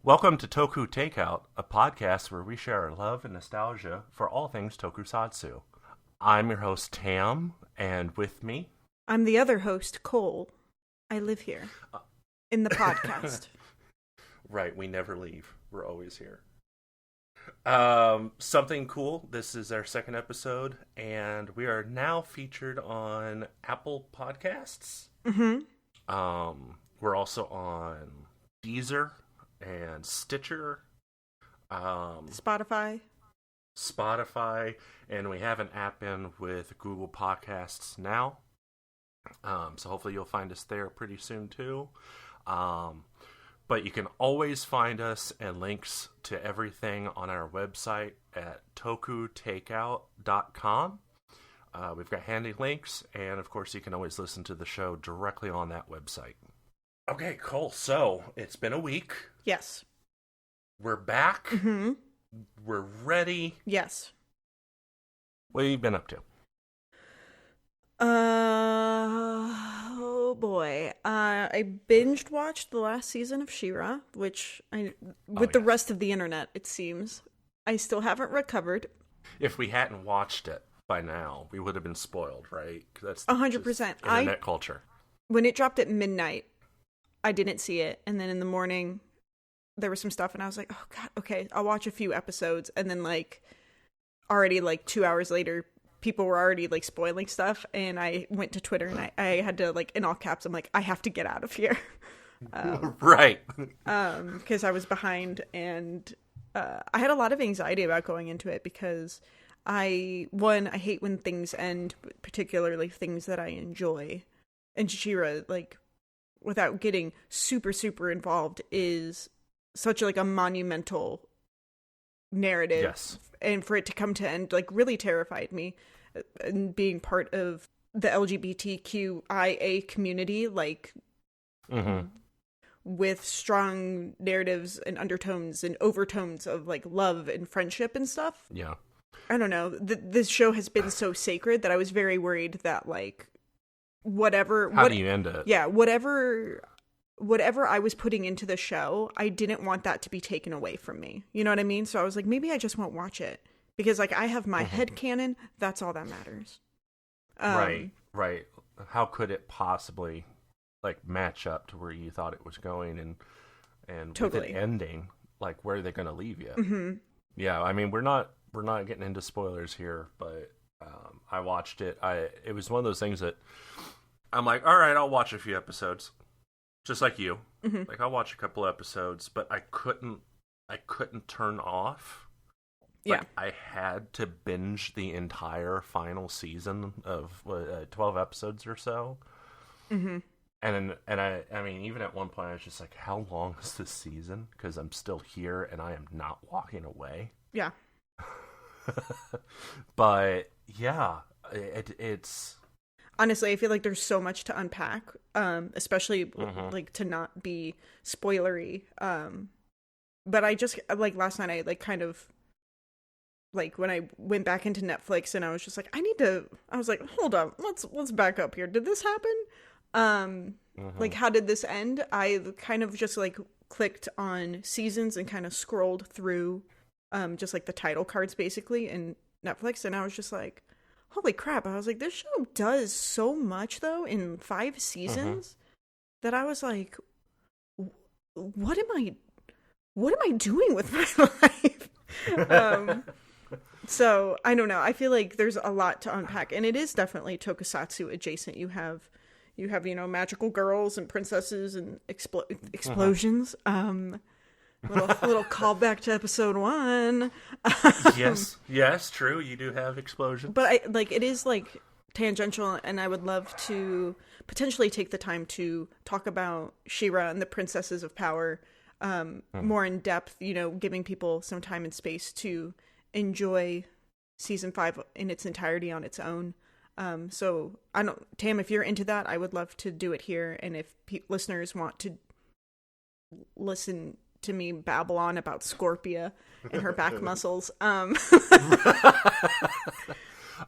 Welcome to Toku Takeout, a podcast where we share our love and nostalgia for all things tokusatsu. I'm your host, Tam, and with me... I'm the other host, Cole. I live here, in the podcast. Right, we never leave. We're always here. Something cool, this is our second episode, and we are now featured on Apple Podcasts. Mm-hmm. We're also on Deezer and Stitcher, Spotify, and we have an app in with Google Podcasts now. So hopefully you'll find us there pretty soon too. But you can always find us and links to everything on our website at tokutakeout.com. We've got handy links, and of course you can always listen to the show directly on that website. Okay, cool. So, it's been a week. Yes. We're back. Mm-hmm. We're ready. Yes. What have you been up to? Oh boy. I binged watched the last season of SheRa, which the rest of the internet, it seems. I still haven't recovered. If we hadn't watched it by now, we would have been spoiled, right? That's 100%. Internet culture. When it dropped at midnight, I didn't see it, and then in the morning there was some stuff and I was like, oh god, okay, I'll watch a few episodes, and then already 2 hours later people were already spoiling stuff, and I went to Twitter and I had to in all caps, I'm like, I have to get out of here. Right. Because I was behind, and I had a lot of anxiety about going into it because I hate when things end, particularly things that I enjoy. And SheRa, without getting super, super involved, is such a monumental narrative. Yes. And for it to come to end, really terrified me. And being part of the LGBTQIA community, mm-hmm. with strong narratives and undertones and overtones of love and friendship and stuff. Yeah. I don't know. This show has been so sacred that I was very worried that whatever. How do you end it? Yeah, whatever I was putting into the show, I didn't want that to be taken away from me. You know what I mean? So I was like, maybe I just won't watch it because I have my headcanon. That's all that matters. Right. How could it possibly match up to where you thought it was going, and totally. with it ending, where are they going to leave you? Mm-hmm. Yeah, I mean, we're not getting into spoilers here, but I watched it. It was one of those things that I'm like, all right, I'll watch a few episodes, just like you. Mm-hmm. I'll watch a couple episodes, but I couldn't turn off. Yeah, I had to binge the entire final season of 12 episodes or so. Mm-hmm. And I mean, even at one point, I was just like, how long is this season? Because I'm still here and I am not walking away. Yeah. But yeah, it's honestly, I feel like there's so much to unpack, especially to not be spoilery. But I just last night, I kind of when I went back into Netflix, and I was just like, I was like, hold up, let's back up here. Did this happen? How did this end? I kind of just clicked on seasons and kind of scrolled through just the title cards basically in Netflix, and I was just like, holy crap. I was like, this show does so much though in 5 seasons that I was like, what am I doing with my life? So I don't know. I feel like there's a lot to unpack, and it is definitely tokusatsu adjacent. You have magical girls and princesses and explosions. Little callback to episode 1. Yes, true. You do have explosions, but it is tangential, and I would love to potentially take the time to talk about SheRa and the Princesses of Power more in depth. Giving people some time and space to enjoy season 5 in its entirety on its own. So Tam, if you're into that, I would love to do it here. And if listeners want to listen to me babble on about Scorpia and her back muscles,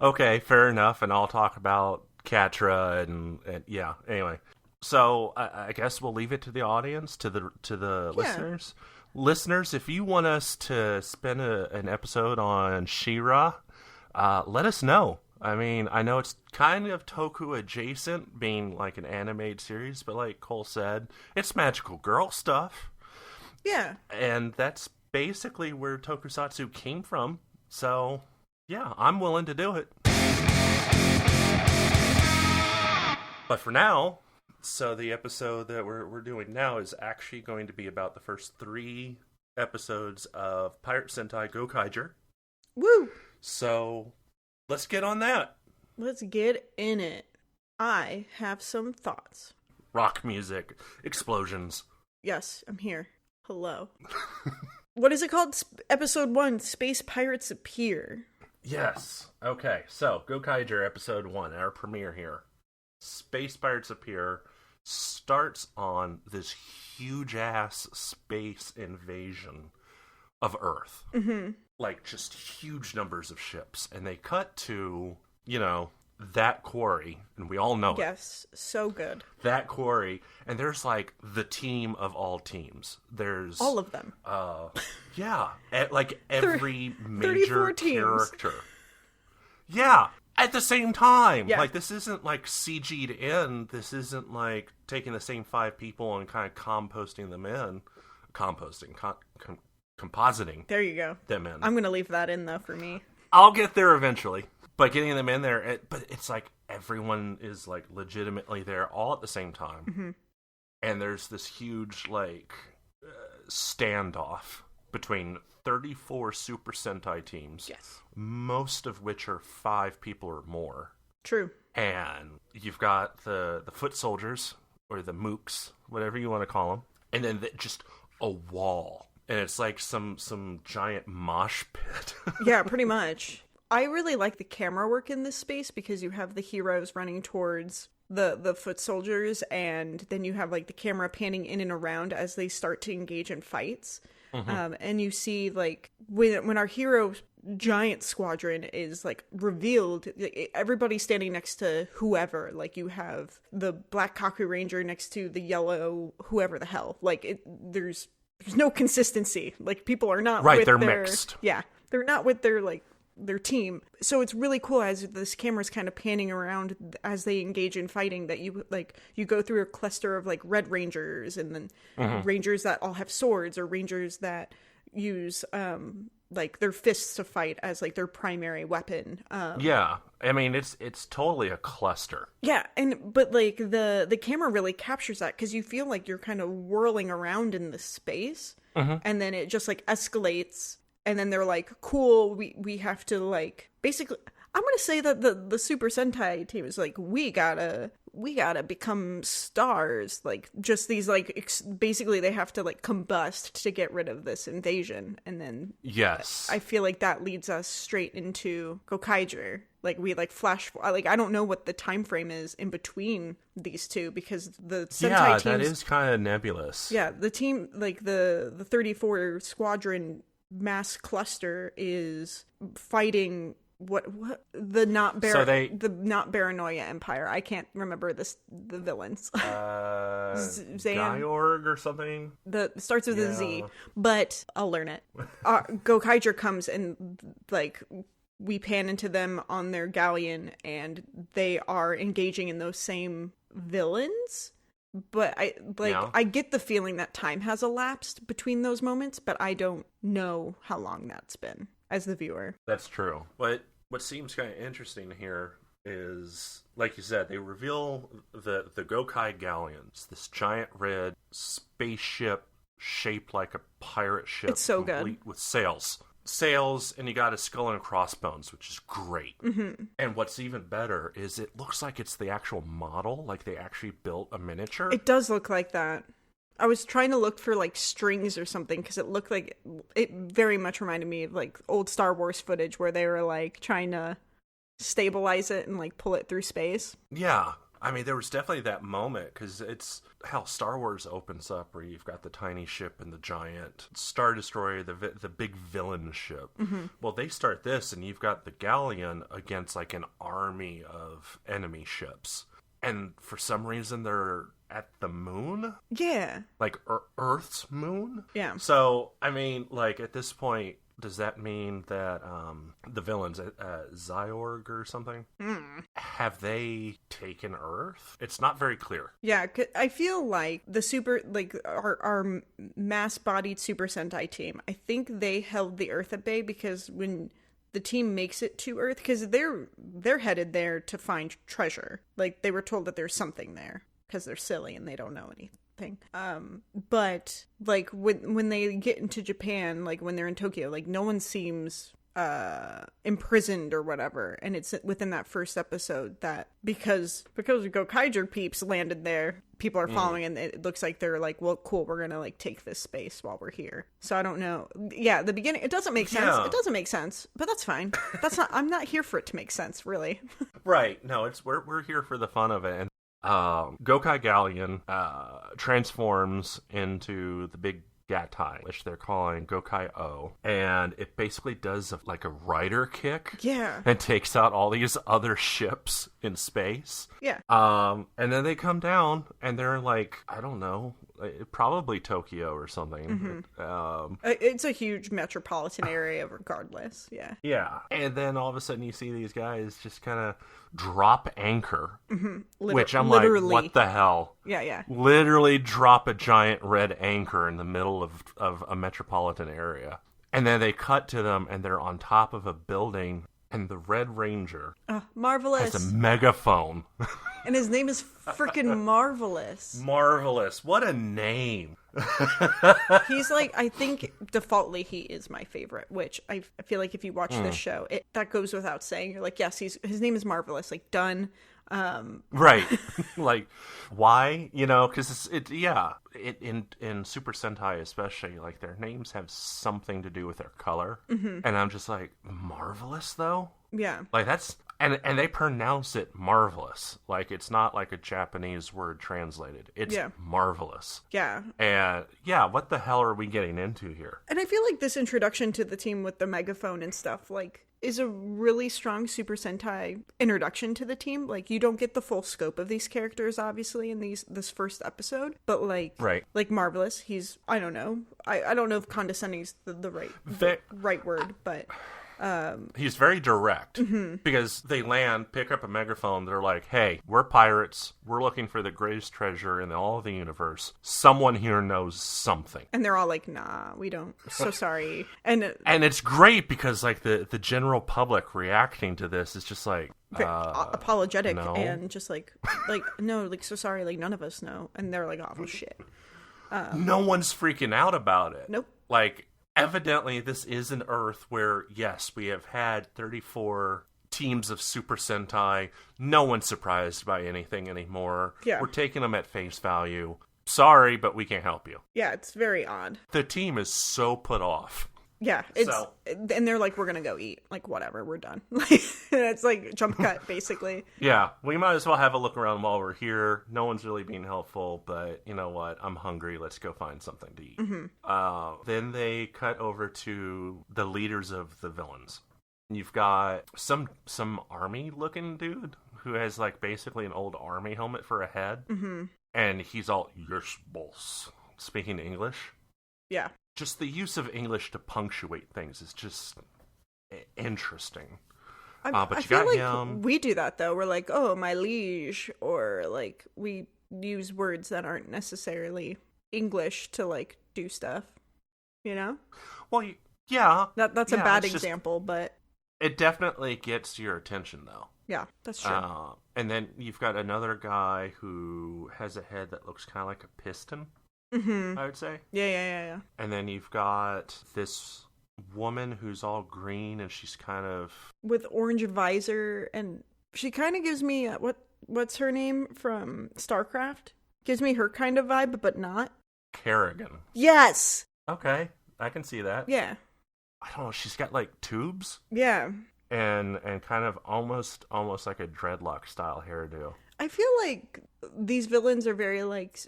okay, fair enough. And I'll talk about Catra and yeah. Anyway, so I guess we'll leave it to the audience, to the listeners. Listeners, if you want us to spend an episode on SheRa, let us know. I mean, I know it's kind of Toku adjacent, being like an animated series, but like Cole said, it's magical girl stuff. Yeah. And that's basically where Tokusatsu came from. So, yeah, I'm willing to do it. But for now, so the episode that we're doing now is actually going to be about the first 3 episodes of Pirate Sentai Gokaiger. Woo! So, let's get on that. Let's get in it. I have some thoughts. Rock music. Explosions. Yes, I'm here. Hello. What is it called? Episode 1, Space Pirates Appear. Yes. Okay, so Gokaiger episode 1, our premiere here. Space Pirates Appear starts on this huge-ass space invasion of Earth. Mm-hmm. Like, just huge numbers of ships. And they cut to, that quarry. And we all know it. Yes, so good. That quarry. And there's, like, the team of all teams. There's... all of them. Yeah. Like, every 34 major teams. character. Yeah. At the same time. Yeah. Like, this isn't, like, CG'd in. This isn't, like, taking the same 5 people and kind of composting them in. Compositing. There you go. Them in. I'm going to leave that in, though, for me. I'll get there eventually. But getting them in there, but it's like everyone is, like, legitimately there all at the same time. Mm-hmm. And there's this huge, like, standoff between 34 Super Sentai teams. Yes. Most of which are 5 people or more. True. And you've got the foot soldiers, or the mooks, whatever you want to call them. And then just a wall. And it's like some giant mosh pit. Yeah, pretty much. I really like the camera work in this space because you have the heroes running towards the foot soldiers, and then you have like the camera panning in and around as they start to engage in fights. Mm-hmm. And you see like when our hero giant squadron is like revealed, everybody's standing next to whoever. Like you have the black Kaku Ranger next to the yellow whoever the hell. Like there's no consistency. Like people are not right. With they're their, mixed. Yeah, they're not with their team. So it's really cool as this camera's kind of panning around as they engage in fighting, that you go through a cluster of like red rangers, and then rangers that all have swords, or rangers that use like their fists to fight as like their primary weapon. Yeah, I mean it's totally a cluster. Yeah, but like the camera really captures that, because you feel like you're kind of whirling around in the space, and then it just like escalates. And then they're like, cool, we have to, like, basically, I'm going to say that the Super Sentai team is like, we gotta become stars. Like, just these, like, basically they have to, like, combust to get rid of this invasion. And then... yes. I feel like that leads us straight into Gokaiger. Like, we, like, flash... like, I don't know what the time frame is in between these two, because the Sentai teams... that is kind of nebulous. Yeah, the team, like, the 34 squadron... mass cluster is fighting the not Baranoia Empire. I can't remember the villains. Gyorg or something. Starts with a Z, but I'll learn it. Gokaiger comes, and like we pan into them on their galleon, and they are engaging in those same villains. But I get the feeling that time has elapsed between those moments, but I don't know how long that's been as the viewer. That's true. What seems kind of interesting here is, like you said, they reveal the Gokai galleons, this giant red spaceship shaped like a pirate ship. It's so complete good. With sails, and you got a skull and crossbones, which is great. Mm-hmm. And what's even better is it looks like it's the actual model, like they actually built a miniature. It does look like that. I was trying to look for like strings or something, because it looked like it very much reminded me of like old Star Wars footage where they were like trying to stabilize it and like pull it through space. Yeah. I mean, there was definitely that moment, because it's how Star Wars opens up, where you've got the tiny ship and the giant Star Destroyer, the big villain ship. Mm-hmm. Well, they start this, and you've got the galleon against like an army of enemy ships. and for some reason they're at the moon? Yeah. Like Earth's moon? Yeah. So, I mean, like, at this point, does that mean that the villains, Zyorg or something, have they taken Earth? It's not very clear. Yeah, I feel like the our mass-bodied Super Sentai team, I think they held the Earth at bay because when the team makes it to Earth, because they're headed there to find treasure. Like, they were told that there's something there because they're silly and they don't know anything. But like when they get into Japan, like when they're in Tokyo, like no one seems imprisoned or whatever, and it's within that first episode that because Gokaiger peeps landed there, people are following, and it looks like they're like, well, cool, we're gonna like take this space while we're here. So I don't know. Yeah, the beginning, it doesn't make sense. Yeah. It doesn't make sense, but that's fine. I'm not here for it to make sense, really. Right. No, we're here for the fun of it. And Gokai Galleon transforms into the big Gatai, which they're calling Gokai O, and it basically does like a rider kick, and takes out all these other ships in space, and then they come down, and they're like, I don't know, probably Tokyo or something. It's a huge metropolitan area, regardless. Yeah, and then all of a sudden you see these guys just kind of drop anchor, which I'm literally like, what the hell? Yeah. Literally drop a giant red anchor in the middle of a metropolitan area. And then they cut to them, and they're on top of a building, and the Red Ranger Marvelous has a megaphone. And his name is freaking Marvelous. Marvelous. What a name. He's like, I think defaultly he is my favorite, which I feel like if you watch this show, that goes without saying. You're like, yes, his name is Marvelous. Like, done. Right. Like, why? You know, because in Super Sentai especially, like, their names have something to do with their color. And I'm just like, Marvelous, though? Yeah. Like, that's... And they pronounce it marvelous. Like, it's not like a Japanese word translated. It's marvelous. Yeah. And, what the hell are we getting into here? And I feel like this introduction to the team with the megaphone and stuff, like, is a really strong Super Sentai introduction to the team. Like, you don't get the full scope of these characters, obviously, in this first episode. But, like, like Marvelous, he's, I don't know. I don't know if condescending is the right word, but... he's very direct, because they land, pick up a megaphone, they're like, hey, we're pirates, we're looking for the greatest treasure in all of the universe, someone here knows something. And they're all like, nah, we don't, so sorry. And it's great because, like, the general public reacting to this is just like, apologetic, no. And just like no, like, so sorry, like, none of us know. And they're like, oh, shit. No one's freaking out about it. Nope. Like, evidently, this is an Earth where, yes, we have had 34 teams of Super Sentai. No one's surprised by anything anymore. Yeah. We're taking them at face value. Sorry, but we can't help you. Yeah, it's very odd. The team is so put off. Yeah, and they're like, we're gonna go eat. Like, whatever, we're done. It's like jump cut, basically. Yeah, we might as well have a look around while we're here. No one's really being helpful, but you know what? I'm hungry. Let's go find something to eat. Then they cut over to the leaders of the villains. You've got some army-looking dude who has, like, basically an old army helmet for a head. And he's all, yes, boss, speaking English. Yeah. Just the use of English to punctuate things is just interesting. But I you feel got like him. we do that, though. We're like, oh, my liege, or like we use words that aren't necessarily English to, like, do stuff. You know? Well, yeah. That's a bad example, but it definitely gets your attention, though. Yeah, that's true. And then you've got another guy who has a head that looks kind of like a piston. I would say. Yeah. And then you've got this woman who's all green, and she's kind of with orange visor, and she kind of gives me what's her name from StarCraft? Gives me her kind of vibe, but not. Kerrigan. Yes. Okay, I can see that. Yeah. I don't know. She's got, like, tubes. Yeah. And kind of almost like a dreadlock style hairdo. I feel like these villains are very, like,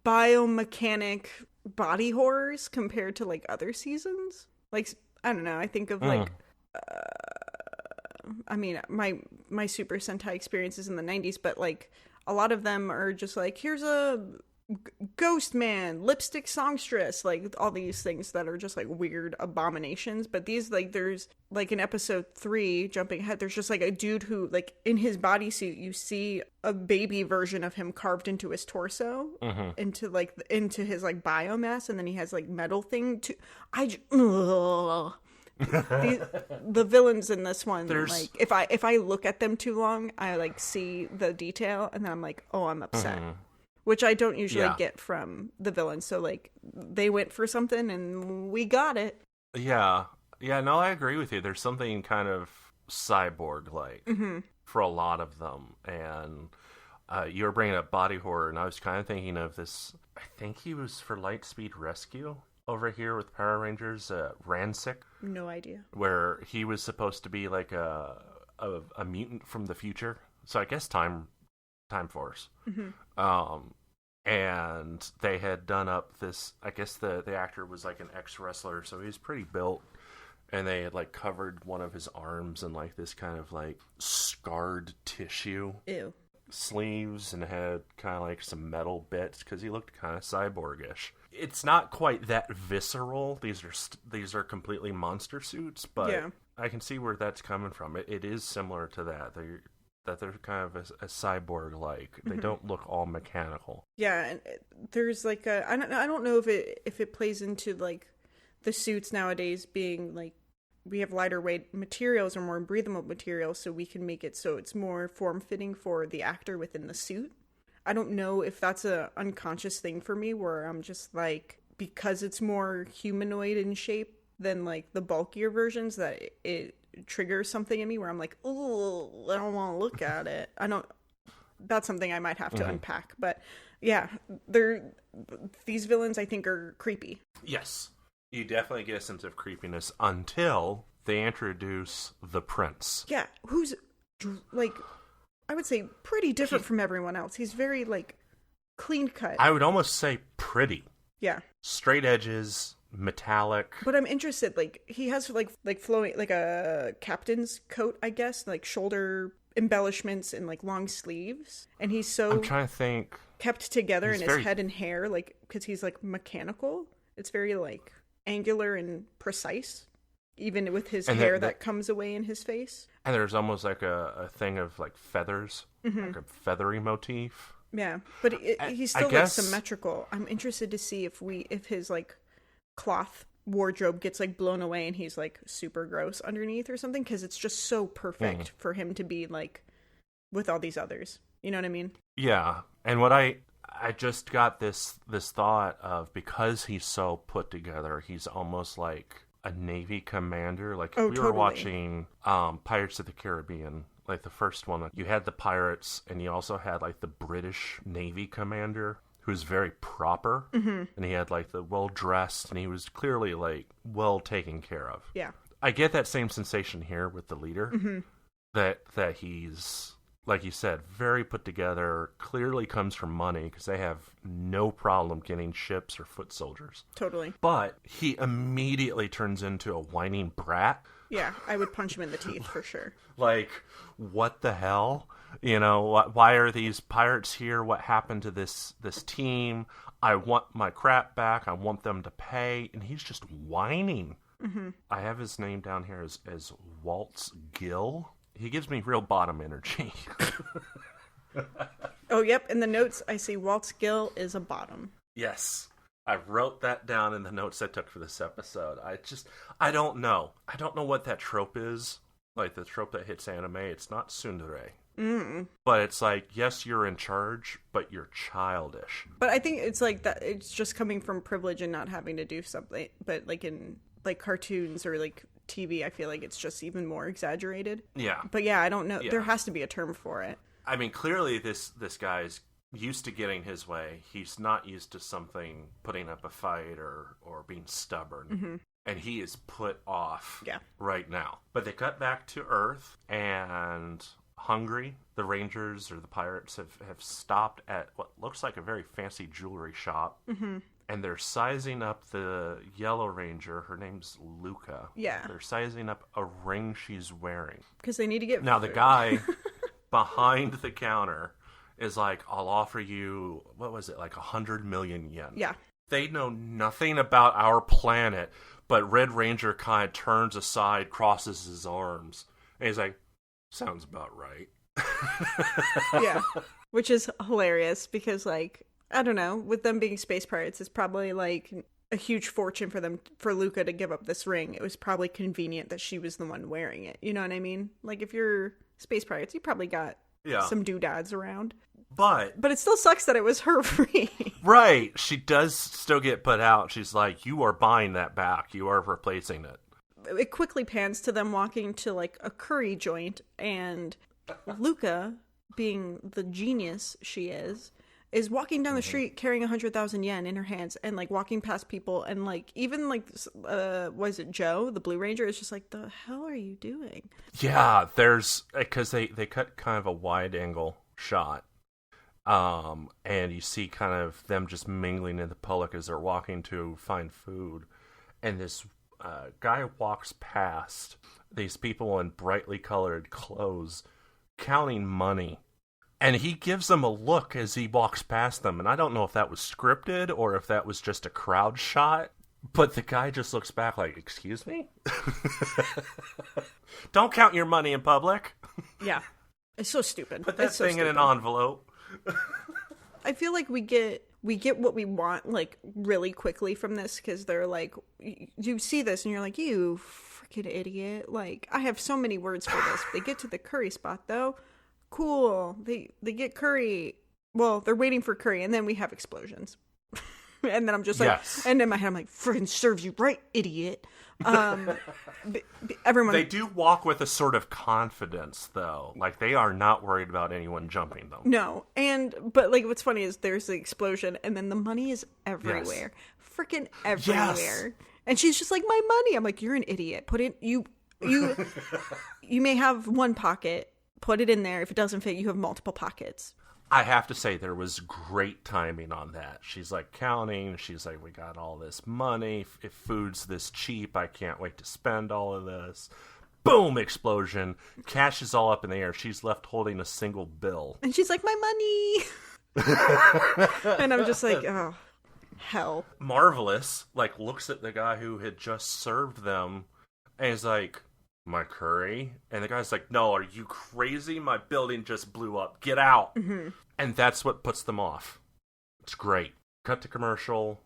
biomechanic body horrors compared to, like, other seasons. Like, I don't know, I think of, like, I mean, my Super Sentai experiences in the 90s, but, like, a lot of them are just like, here's a ghost man, lipstick songstress, like all these things that are just like weird abominations. But these, like, there's like in episode 3, jumping ahead, there's just like a dude who, like, in his bodysuit you see a baby version of him carved into his torso, into his like biomass, and then he has like metal thing to the villains in this one, like, if I look at them too long, I like see the detail and then I'm like, oh, I'm upset. Which I don't usually get from the villains. So, like, they went for something and we got it. Yeah. Yeah, no, I agree with you. There's something kind of cyborg-like for a lot of them. And you were bringing up body horror, and I was kind of thinking of this. I think he was for Lightspeed Rescue over here with Power Rangers, Rancic. No idea. Where he was supposed to be like a mutant from the future. So I guess Time Force. And they had done up this, I guess the actor was like an ex-wrestler, so he was pretty built, and they had like covered one of his arms in like this kind of like scarred tissue. Ew. Sleeves, and had kind of like some metal bits because he looked kind of cyborgish. It's not quite that visceral. These are completely monster suits, but I can see where that's coming from. It is similar to that. They're kind of a cyborg-like. They don't look all mechanical. Yeah, and there's like I don't know if it plays into like the suits nowadays being like, we have lighter weight materials or more breathable materials, so we can make it so it's more form-fitting for the actor within the suit. I don't know if that's a unconscious thing for me, where I'm just like, because it's more humanoid in shape than like the bulkier versions, that it triggers something in me where I'm like, oh, I don't want to look at it. That's something I might have to unpack. But yeah, these villains, I think, are creepy. Yes. You definitely get a sense of creepiness until they introduce the prince. Yeah, who's like, I would say pretty different from everyone else. He's very like clean cut. I would almost say pretty. Yeah. Straight edges, metallic. But I'm interested, like, he has like flowing, like a captain's coat, I guess, like shoulder embellishments and like long sleeves, and he's so, I'm trying to think, kept together in his head and hair, like, because he's like mechanical. It's very like angular and precise, even with his hair that comes away in his face. And there's almost like a thing of like feathers, like a feathery motif. Yeah, but he's still like symmetrical. I'm interested to see if his like cloth wardrobe gets like blown away and he's like super gross underneath or something, because it's just so perfect for him to be like with all these others. You know what I mean? Yeah, and what I just got this thought of, because he's so put together, he's almost like a Navy commander. Like, we were watching Pirates of the Caribbean, like the first one. You had the pirates, and you also had like the British Navy commander, who's very proper, and he had like the well-dressed, and he was clearly like well taken care of. Yeah, I get that same sensation here with the leader, that he's, like you said, very put together, clearly comes from money, because they have no problem getting ships or foot soldiers. Totally. But he immediately turns into a whining brat. Yeah, I would punch him in the teeth for sure. Like, what the hell? You know, why are these pirates here? What happened to this team? I want my crap back. I want them to pay. And he's just whining. I have his name down here as Waltz Gill. He gives me real bottom energy. Oh, yep. In the notes, I see Waltz Gill is a bottom. Yes. I wrote that down in the notes I took for this episode. I don't know. I don't know what that trope is. Like, the trope that hits anime. It's not tsundere. But it's like, yes, you're in charge, but you're childish. But I think it's like that. It's just coming from privilege and not having to do something. But like in like cartoons or like TV, I feel like it's just even more exaggerated. Yeah. But yeah, I don't know. Yeah. There has to be a term for it. I mean, clearly this guy's used to getting his way. He's not used to something, putting up a fight or being stubborn. And he is put off right now. But they cut back to Earth, and hungry, the Rangers or the pirates have stopped at what looks like a very fancy jewelry shop. And they're sizing up the Yellow Ranger. Her name's Luca. Yeah. They're sizing up a ring she's wearing. Because they need to get... Now, the guy behind the counter is like, I'll offer you, what was it, like 100 million yen. Yeah. They know nothing about our planet, but Red Ranger kind of turns aside, crosses his arms, and he's like, sounds about right. Yeah. Which is hilarious because, like, I don't know, with them being space pirates, it's probably like a huge fortune for Luca to give up this ring. It was probably convenient that she was the one wearing it. You know what I mean? Like, if you're space pirates, you probably got some doodads around. But it still sucks that it was her ring. Right. She does still get put out. She's like, you are buying that back. You are replacing it. It quickly pans to them walking to, like, a curry joint, and Luca, being the genius she is walking down the street carrying 100,000 yen in her hands and, like, walking past people, and, like, even, like, was it Joe, the Blue Ranger, is just like, the hell are you doing? Yeah, because they cut kind of a wide angle shot. And you see kind of them just mingling in the public as they're walking to find food. And this guy walks past these people in brightly colored clothes counting money. And he gives them a look as he walks past them. And I don't know if that was scripted or if that was just a crowd shot. But the guy just looks back like, excuse me? Don't count your money in public. Yeah. It's so stupid. Put that thing in an envelope. I feel like we get what we want, like, really quickly from this, because they're like, you see this and you're like, you freaking idiot. Like, I have so many words for this. They get to the curry spot, though. Cool. They get curry. Well, they're waiting for curry, and then we have explosions. And then I'm just like, yes. And in my head I'm like, friggin' serves you right, idiot. Everyone. They do walk with a sort of confidence, though. Like, they are not worried about anyone jumping them. No. But, like, what's funny is there's the explosion, and then the money is everywhere. Yes. Freaking everywhere. Yes. And she's just like, my money. I'm like, you're an idiot. Put it, you may have one pocket. Put it in there. If it doesn't fit, you have multiple pockets. I have to say, there was great timing on that. She's, like, counting. She's like, we got all this money. If food's this cheap, I can't wait to spend all of this. Boom! Explosion. Cash is all up in the air. She's left holding a single bill. And she's like, my money! And I'm just like, oh, hell. Marvelous, like, looks at the guy who had just served them, and is like, my curry? And the guy's like, no, are you crazy? My building just blew up. Get out. Mm-hmm. And that's what puts them off. It's great. Cut to commercial.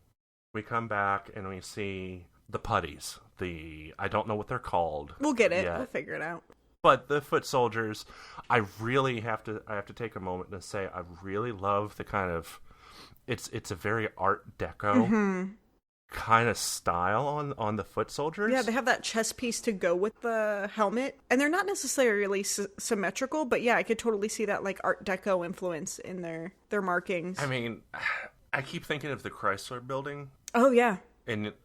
We come back and we see the putties. I don't know what they're called. We'll get it. Yet. We'll figure it out. But the foot soldiers, I have to take a moment to say I really love the kind of, it's a very Art Deco kind of style on the foot soldiers. Yeah, they have that chest piece to go with the helmet, and they're not necessarily symmetrical, but yeah, I could totally see that, like, Art Deco influence in their markings. I mean, I keep thinking of the Chrysler Building. Oh yeah,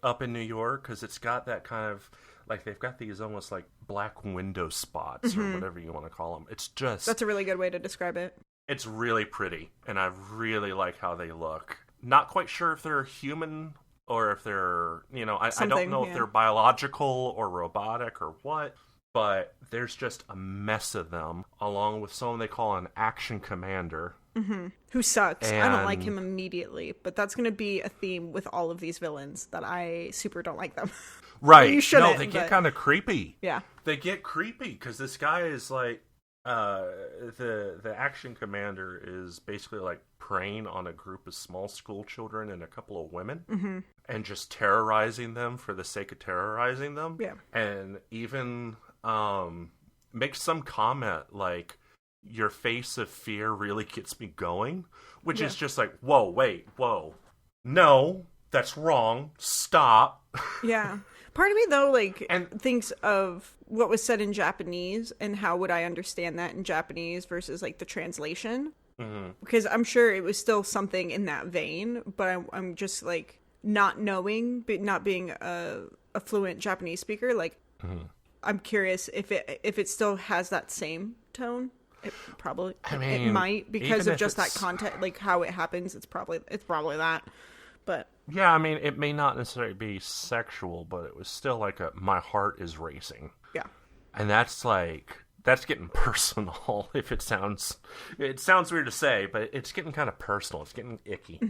up in New York, because it's got that kind of, like, they've got these almost like black window spots or whatever you want to call them. It's just, that's a really good way to describe it. It's really pretty, and I really like how they look. Not quite sure if they're human or if they're, I don't know if they're biological or robotic or what, but there's just a mess of them, along with someone they call an action commander. Mm-hmm. Who sucks. I don't like him immediately, but that's going to be a theme with all of these villains, that I super don't like them. Right. You shouldn't. No, they get kind of creepy. Yeah. They get creepy, because this guy is like, the action commander is basically like preying on a group of small school children and a couple of women, and just terrorizing them for the sake of terrorizing them. Yeah. And even makes some comment like, your face of fear really gets me going, which is just like, whoa, no, that's wrong, stop. Yeah. Part of me, though, thinks of what was said in Japanese and how would I understand that in Japanese versus, like, the translation. Mm-hmm. Because I'm sure it was still something in that vein, but I'm just, like, not knowing, but not being a fluent Japanese speaker, like, I'm curious if it still has that same tone. It probably, it might, because of just that content, like, how it happens. It's probably that. But yeah, I mean, it may not necessarily be sexual, but it was still like my heart is racing. Yeah. And that's like, that's getting personal. If it sounds weird to say, but it's getting kind of personal. It's getting icky.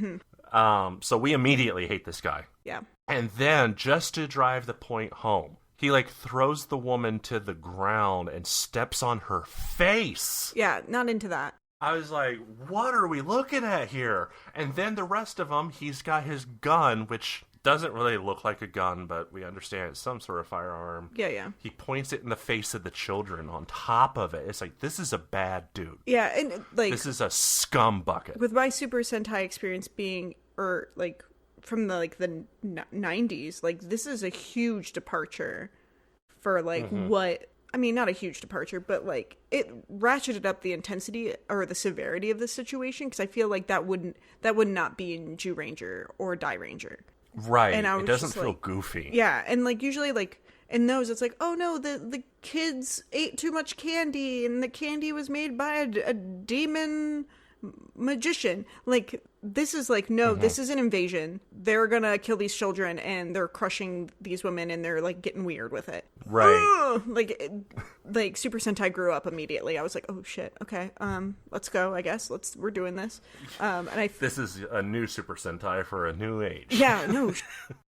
So we immediately hate this guy. Yeah. And then, just to drive the point home, he, like, throws the woman to the ground and steps on her face. Yeah, not into that. I was like, what are we looking at here? And then the rest of them, he's got his gun, which doesn't really look like a gun, but we understand it's some sort of firearm. Yeah, yeah. He points it in the face of the children on top of it. It's like, this is a bad dude. Yeah, and, like... This is a scum bucket. With my Super Sentai experience being, from the 90s, like, this is a huge departure for, like, what... I mean, not a huge departure, but, like, it ratcheted up the intensity or the severity of the situation, because I feel like that would not be in Jew Ranger or Die Ranger. Right. And it doesn't feel goofy. Yeah, and, like, usually, like, in those, it's like, oh, no, the kids ate too much candy, and the candy was made by a demon magician. Like, this is like, no, this is an invasion. They're gonna kill these children, and they're crushing these women, and they're, like, getting weird with it. Right. Like Super Sentai grew up immediately. I was like, oh shit, okay, let's go, I guess. We're doing this. This is a new Super Sentai for a new age. Yeah, no.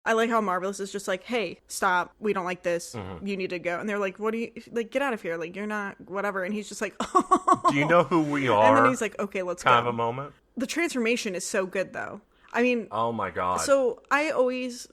I like how Marvelous is just like, hey, stop, we don't like this. You need to go. And they're like, what do you, like, get out of here. Like, you're not, whatever. And he's just like, oh. Do you know who we are? And then he's like, okay, let's go. Kind of a moment. The transformation is so good, though. I mean, oh my god. So I'm always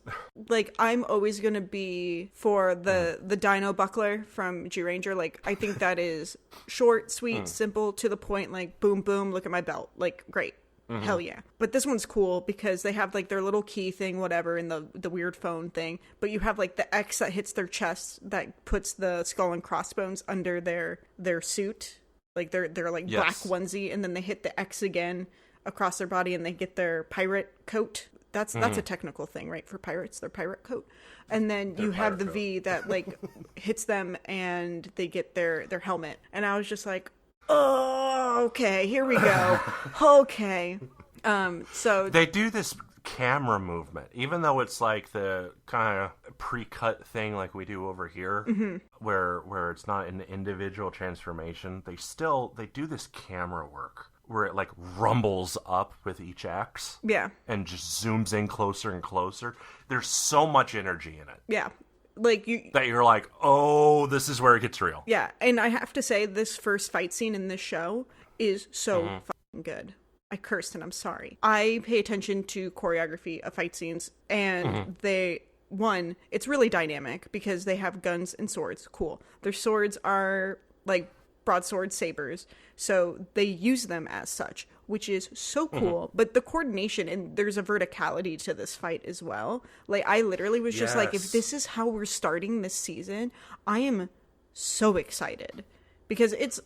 going to be for the Dino Buckler from G Ranger. Like, I think that is short, sweet, simple, to the point, like, boom, boom, look at my belt. Like, great. Hell yeah. But this one's cool because they have, like, their little key thing, whatever, and the weird phone thing. But you have, like, the X that hits their chest that puts the skull and crossbones under their suit. Like, their like, black onesie. And then they hit the X again across their body, and they get their pirate coat. That's a technical thing, right? For pirates, their pirate coat. And then you have the V that, like, hits them, and they get their helmet. And I was just like, oh, okay, here we go. Okay. So they do this camera movement, even though it's like the kind of pre-cut thing like we do over here, where it's not an individual transformation. They do this camera work where it, like, rumbles up with each X. Yeah. And just zooms in closer and closer. There's so much energy in it. Yeah. Like, that you're like, oh, this is where it gets real. Yeah. And I have to say, this first fight scene in this show is so fucking good. I cursed, and I'm sorry. I pay attention to choreography of fight scenes, and it's really dynamic because they have guns and swords. Cool. Their swords are, like, broadsword sabers, so they use them as such, which is so cool. But the coordination, and there's a verticality to this fight as well. Like, I literally was just like, if this is how we're starting this season, I am so excited, because it's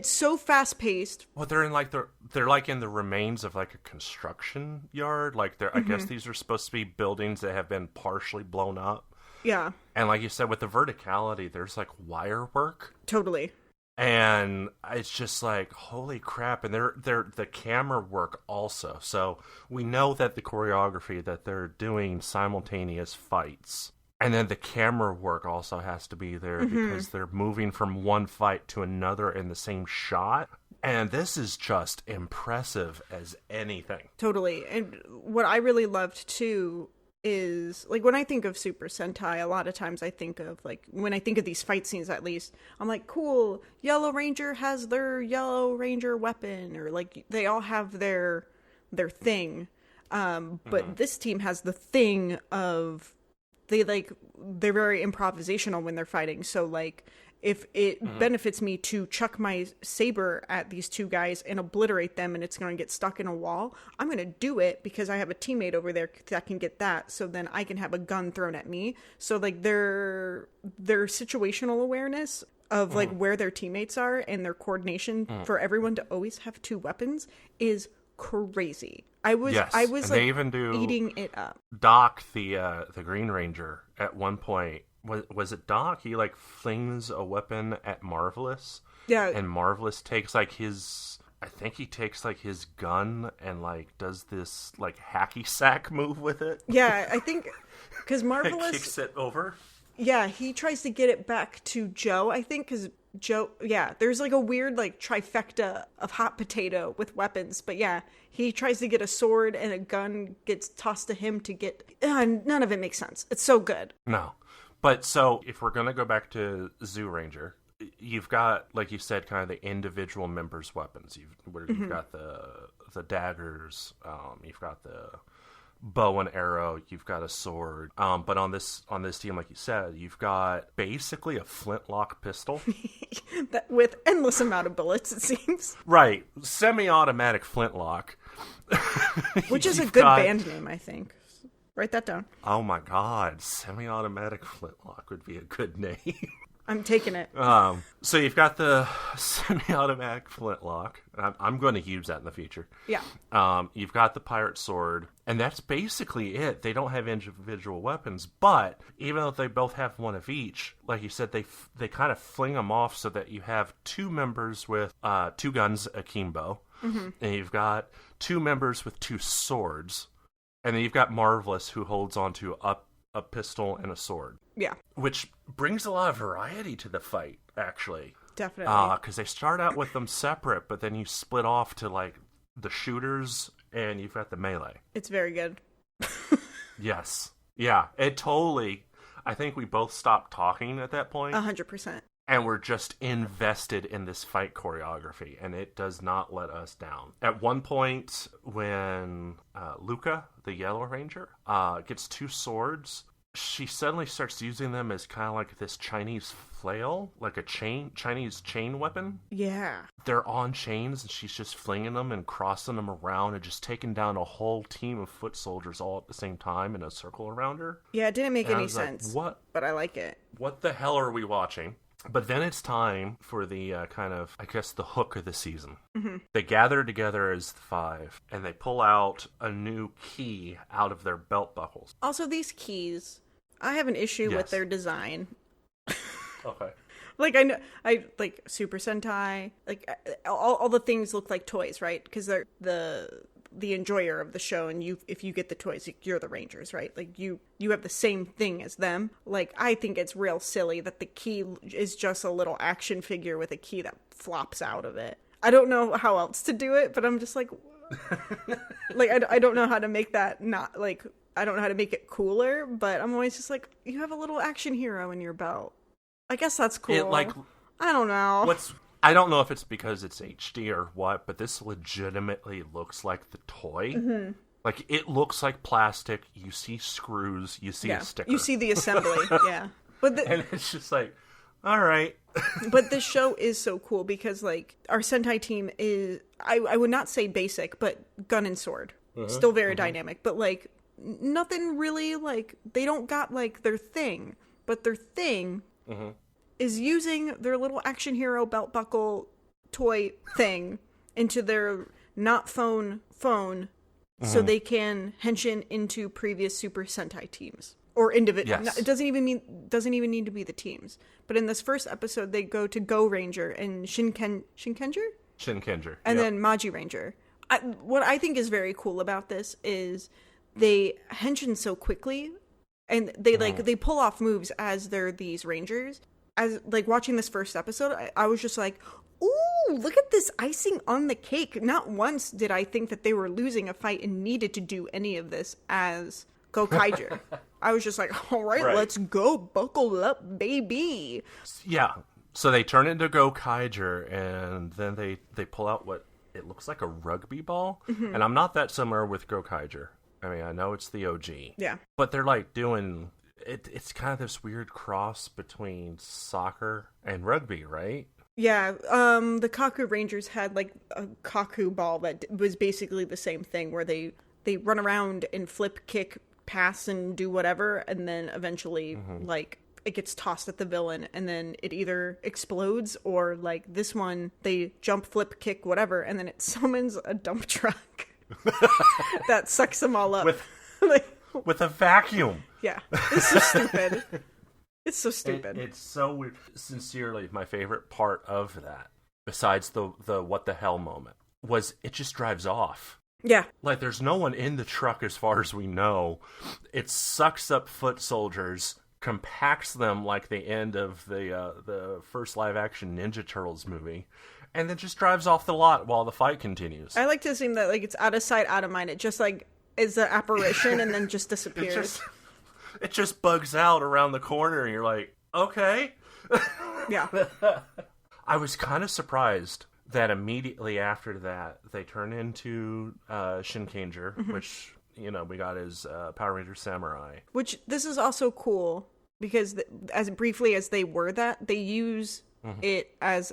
so fast paced. Well, they're in the remains of, like, a construction yard. Like, I guess these are supposed to be buildings that have been partially blown up. Yeah. And like you said, with the verticality, there's, like, wire work. Totally. And it's just like, holy crap. And they're the camera work also. So we know that the choreography, that they're doing simultaneous fights. And then the camera work also has to be there because they're moving from one fight to another in the same shot. And this is just impressive as anything. Totally. And what I really loved, too, is, like, when I think of Super Sentai, a lot of times I think of, like, when I think of these fight scenes, at least, I'm like, cool, Yellow Ranger has their Yellow Ranger weapon, or, like, they all have their thing. But this team has the thing of, they're very improvisational when they're fighting. So, like, if it benefits me to chuck my saber at these two guys and obliterate them, and it's going to get stuck in a wall, I'm going to do it because I have a teammate over there that can get that. So then I can have a gun thrown at me. So, like, their situational awareness of, like, where their teammates are, and their coordination for everyone to always have two weapons is crazy. I was like, they even do eating it up. Doc, the Green Ranger, at one point, was it Doc? He, like, flings a weapon at Marvelous. Yeah. And Marvelous takes, like, I think he takes, like, his gun and, like, does this, like, hacky sack move with it. Yeah, I think, because Marvelous kicks it over. Yeah, he tries to get it back to Joe, I think, because Joe, yeah, there's like a weird like trifecta of hot potato with weapons. But yeah, he tries to get a sword and a gun gets tossed to him to get, none of it makes sense. It's so good. No. But so if we're going to go back to Zoo Ranger, you've got, like you said, kind of the individual members' weapons. You've got the daggers, you've got the bow and arrow, you've got a sword. But on this team, like you said, you've got basically a flintlock pistol. With endless amount of bullets, it seems. Right. Semi-automatic flintlock. Which is a good band name, I think. Write that down. Oh my god. Semi-automatic flintlock would be a good name. I'm taking it. So you've got the semi-automatic flintlock. I'm going to use that in the future. Yeah. You've got the pirate sword, and that's basically it. They don't have individual weapons, but even though they both have one of each, like you said, they kind of fling them off so that you have two members with two guns akimbo, and you've got two members with two swords, and then you've got Marvelous, who holds onto a pistol and a sword. Yeah. Which brings a lot of variety to the fight, actually. Definitely. Because they start out with them separate, but then you split off to, like, the shooters, and you've got the melee. It's very good. Yes. Yeah, it totally... I think we both stopped talking at that point. 100%. And we're just invested in this fight choreography, and it does not let us down. At one point, when Luca, the Yellow Ranger, gets two swords, she suddenly starts using them as kind of like this Chinese flail, like a Chinese chain weapon. Yeah. They're on chains, and she's just flinging them and crossing them around and just taking down a whole team of foot soldiers all at the same time in a circle around her. Yeah, it didn't make any sense. Like, what? But I like it. What the hell are we watching? But then it's time for the kind of, I guess, the hook of the season. Mm-hmm. They gather together as the five, and they pull out a new key out of their belt buckles. Also, these keys, I have an issue with their design. Okay. Like, I like Super Sentai, like all the things look like toys, right? Because they're the enjoyer of the show, and if you get the toys, you're the Rangers, right? Like you have the same thing as them. Like, I think it's real silly that the key is just a little action figure with a key that flops out of it. I don't know how else to do it, but I'm just like, like I don't know how to make that not like, I don't know how to make it cooler, but I'm always just like, you have a little action hero in your belt. I guess that's cool. I don't know. I don't know if it's because it's HD or what, but this legitimately looks like the toy. Mm-hmm. Like, it looks like plastic. You see screws. You see a sticker. You see the assembly, yeah. And it's just like, all right. But this show is so cool because, like, our Sentai team is, I would not say basic, but gun and sword. Mm-hmm. Still very dynamic. But, like, nothing really, like, they don't got, like, their thing. But their thing... Mm-hmm. is using their little action hero belt buckle toy thing into their not phone so they can henshin into previous Super Sentai teams or individual. Yes. It doesn't even need to be the teams. But in this first episode, they go to Go Ranger and Shinkenger, and then Maji Ranger. What I think is very cool about this is they henshin so quickly. And they they pull off moves as they're these Rangers. As like watching this first episode, I was just like, ooh, look at this icing on the cake. Not once did I think that they were losing a fight and needed to do any of this as Gokaiger. I was just like, all right, let's go. Buckle up, baby. Yeah. So they turn into Gokaiger, and then they pull out what it looks like a rugby ball. Mm-hmm. And I'm not that similar with Gokaiger. I mean, I know it's the OG. Yeah. But they're like doing... It's kind of this weird cross between soccer and rugby, right? Yeah. The Kaku Rangers had like a Kaku ball that was basically the same thing where they run around and flip, kick, pass, and do whatever. And then eventually, like, it gets tossed at the villain. And then it either explodes or, like, this one, they jump, flip, kick, whatever. And then it summons a dump truck. That sucks them all up with a vacuum. Yeah, it's so stupid. It's so stupid. It's so weird. Sincerely, my favorite part of that, besides the what the hell moment, was it just drives off. Yeah, like there's no one in the truck as far as we know. It sucks up foot soldiers, compacts them like the end of the first live-action Ninja Turtles movie, and then just drives off the lot while the fight continues. I like to assume that like it's out of sight, out of mind. It just like is an apparition and then just disappears. It just bugs out around the corner, and you're like, okay. Yeah. I was kind of surprised that immediately after that, they turn into Shinkanger, which, you know, we got his Power Ranger Samurai. Which, this is also cool, because as briefly as they were that, they use it as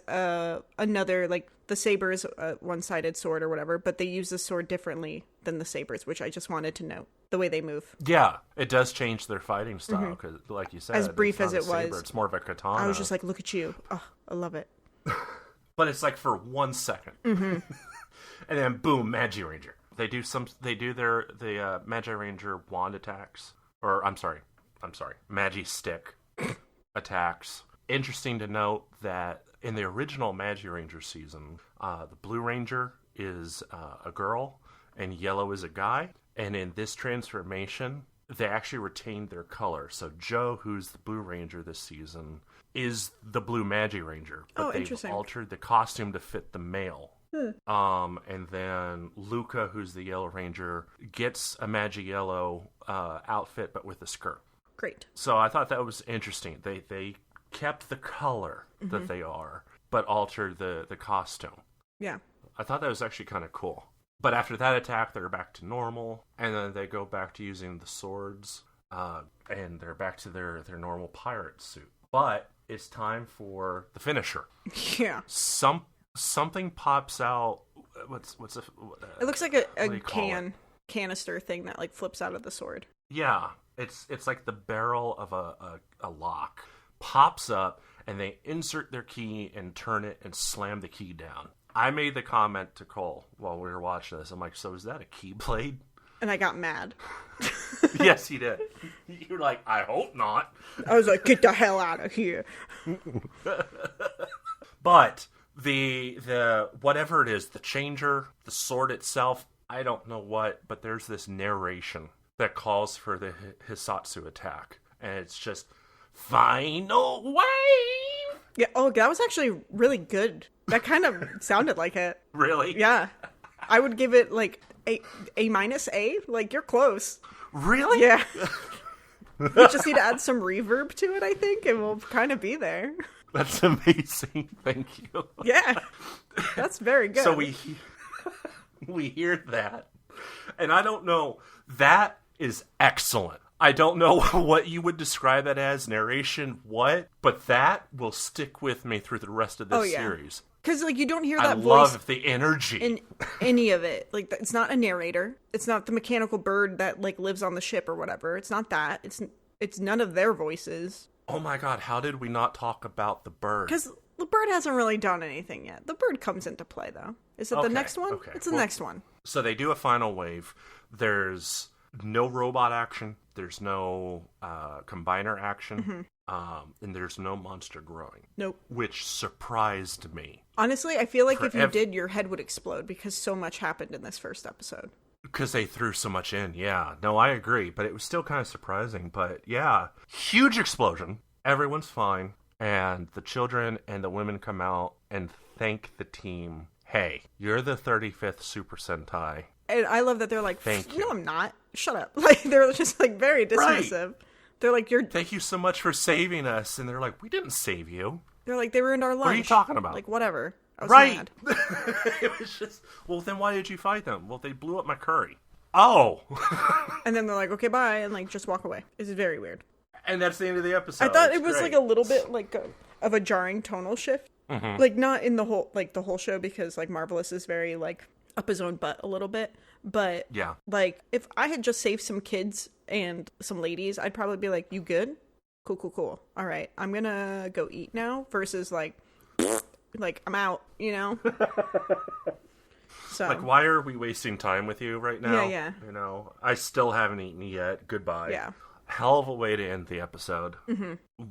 another, like, the saber is a one-sided sword or whatever, but they use the sword differently than the sabers, which I just wanted to note. The way they move. Yeah, it does change their fighting style, because, like you said, as brief as it saber, was, it's more of a katana. I was just like, look at you. Oh, I love it. But it's like for 1 second. And then boom, Magi Ranger. They do the Magi Ranger wand attacks. Or I'm sorry, Magi stick attacks. Interesting to note that in the original Magi Ranger season, the Blue Ranger is a girl and yellow is a guy. And in this transformation, they actually retained their color. So Joe, who's the Blue Ranger this season, is the Blue Magi Ranger. But they've altered the costume to fit the male. And then Luca, who's the Yellow Ranger, gets a Magi Yellow outfit, but with a skirt. Great. So I thought that was interesting. They kept the color that they are, but altered the costume. Yeah. I thought that was actually kind of cool. But after that attack, they're back to normal, and then they go back to using the swords, and they're back to their normal pirate suit. But it's time for the finisher. Yeah. Something pops out. What's it looks like a canister thing that like flips out of the sword. Yeah, it's like the barrel of a lock pops up, and they insert their key and turn it and slam the key down. I made the comment to Cole while we were watching this. I'm like, so is that a keyblade? And I got mad. Yes, he did. You're like, I hope not. I was like, get the hell out of here. But the whatever it is, the changer, the sword itself, I don't know what, but there's this narration that calls for the Hisatsu attack. And it's just, final wave! Yeah, oh, that was actually really good. That kind of sounded like it. Really? Yeah. I would give it like A minus A. Like, you're close. Really? Yeah. We just need to add some reverb to it, I think, and we'll kind of be there. That's amazing. Thank you. Yeah. That's very good. So we hear that. And I don't know. That is excellent. I don't know what you would describe that as, narration, what, but that will stick with me through the rest of this series. Because, like, you don't hear that voice. I love the energy. In any of it. Like, it's not a narrator. It's not the mechanical bird that, like, lives on the ship or whatever. It's not that. It's none of their voices. Oh my god, how did we not talk about the bird? Because the bird hasn't really done anything yet. The bird comes into play, though. Is it the next one? Okay. It's the next one. So they do a final wave. There's no robot action. There's no combiner action. And there's no monster growing. Nope. Which surprised me. Honestly, I feel like if you did, your head would explode because so much happened in this first episode. Because they threw so much in, yeah. No, I agree, but it was still kind of surprising. But yeah, huge explosion. Everyone's fine. And the children and the women come out and thank the team. Hey, you're the 35th Super Sentai. And I love that they're like, thank you. No, I'm not. Shut up. Like, they're just like very dismissive. Right. They're like, thank you so much for saving us. And they're like, we didn't save you. They're like, they ruined our lunch. What are you talking about? Like, whatever. I was mad. It was just, well, then why did you fight them? Well, they blew up my curry. Oh. And then they're like, okay, bye. And like, just walk away. It's very weird. And that's the end of the episode. I thought it was like a little bit like of a jarring tonal shift. Like, not in the whole show, because like Marvelous is very like up his own butt a little bit. But yeah, like if I had just saved some kids and some ladies, I'd probably be like, you good? Cool. All right, I'm gonna go eat now. Versus like I'm out, you know? So, like, why are we wasting time with you right now? Yeah. You know, I still haven't eaten yet. Goodbye. Yeah. Hell of a way to end the episode.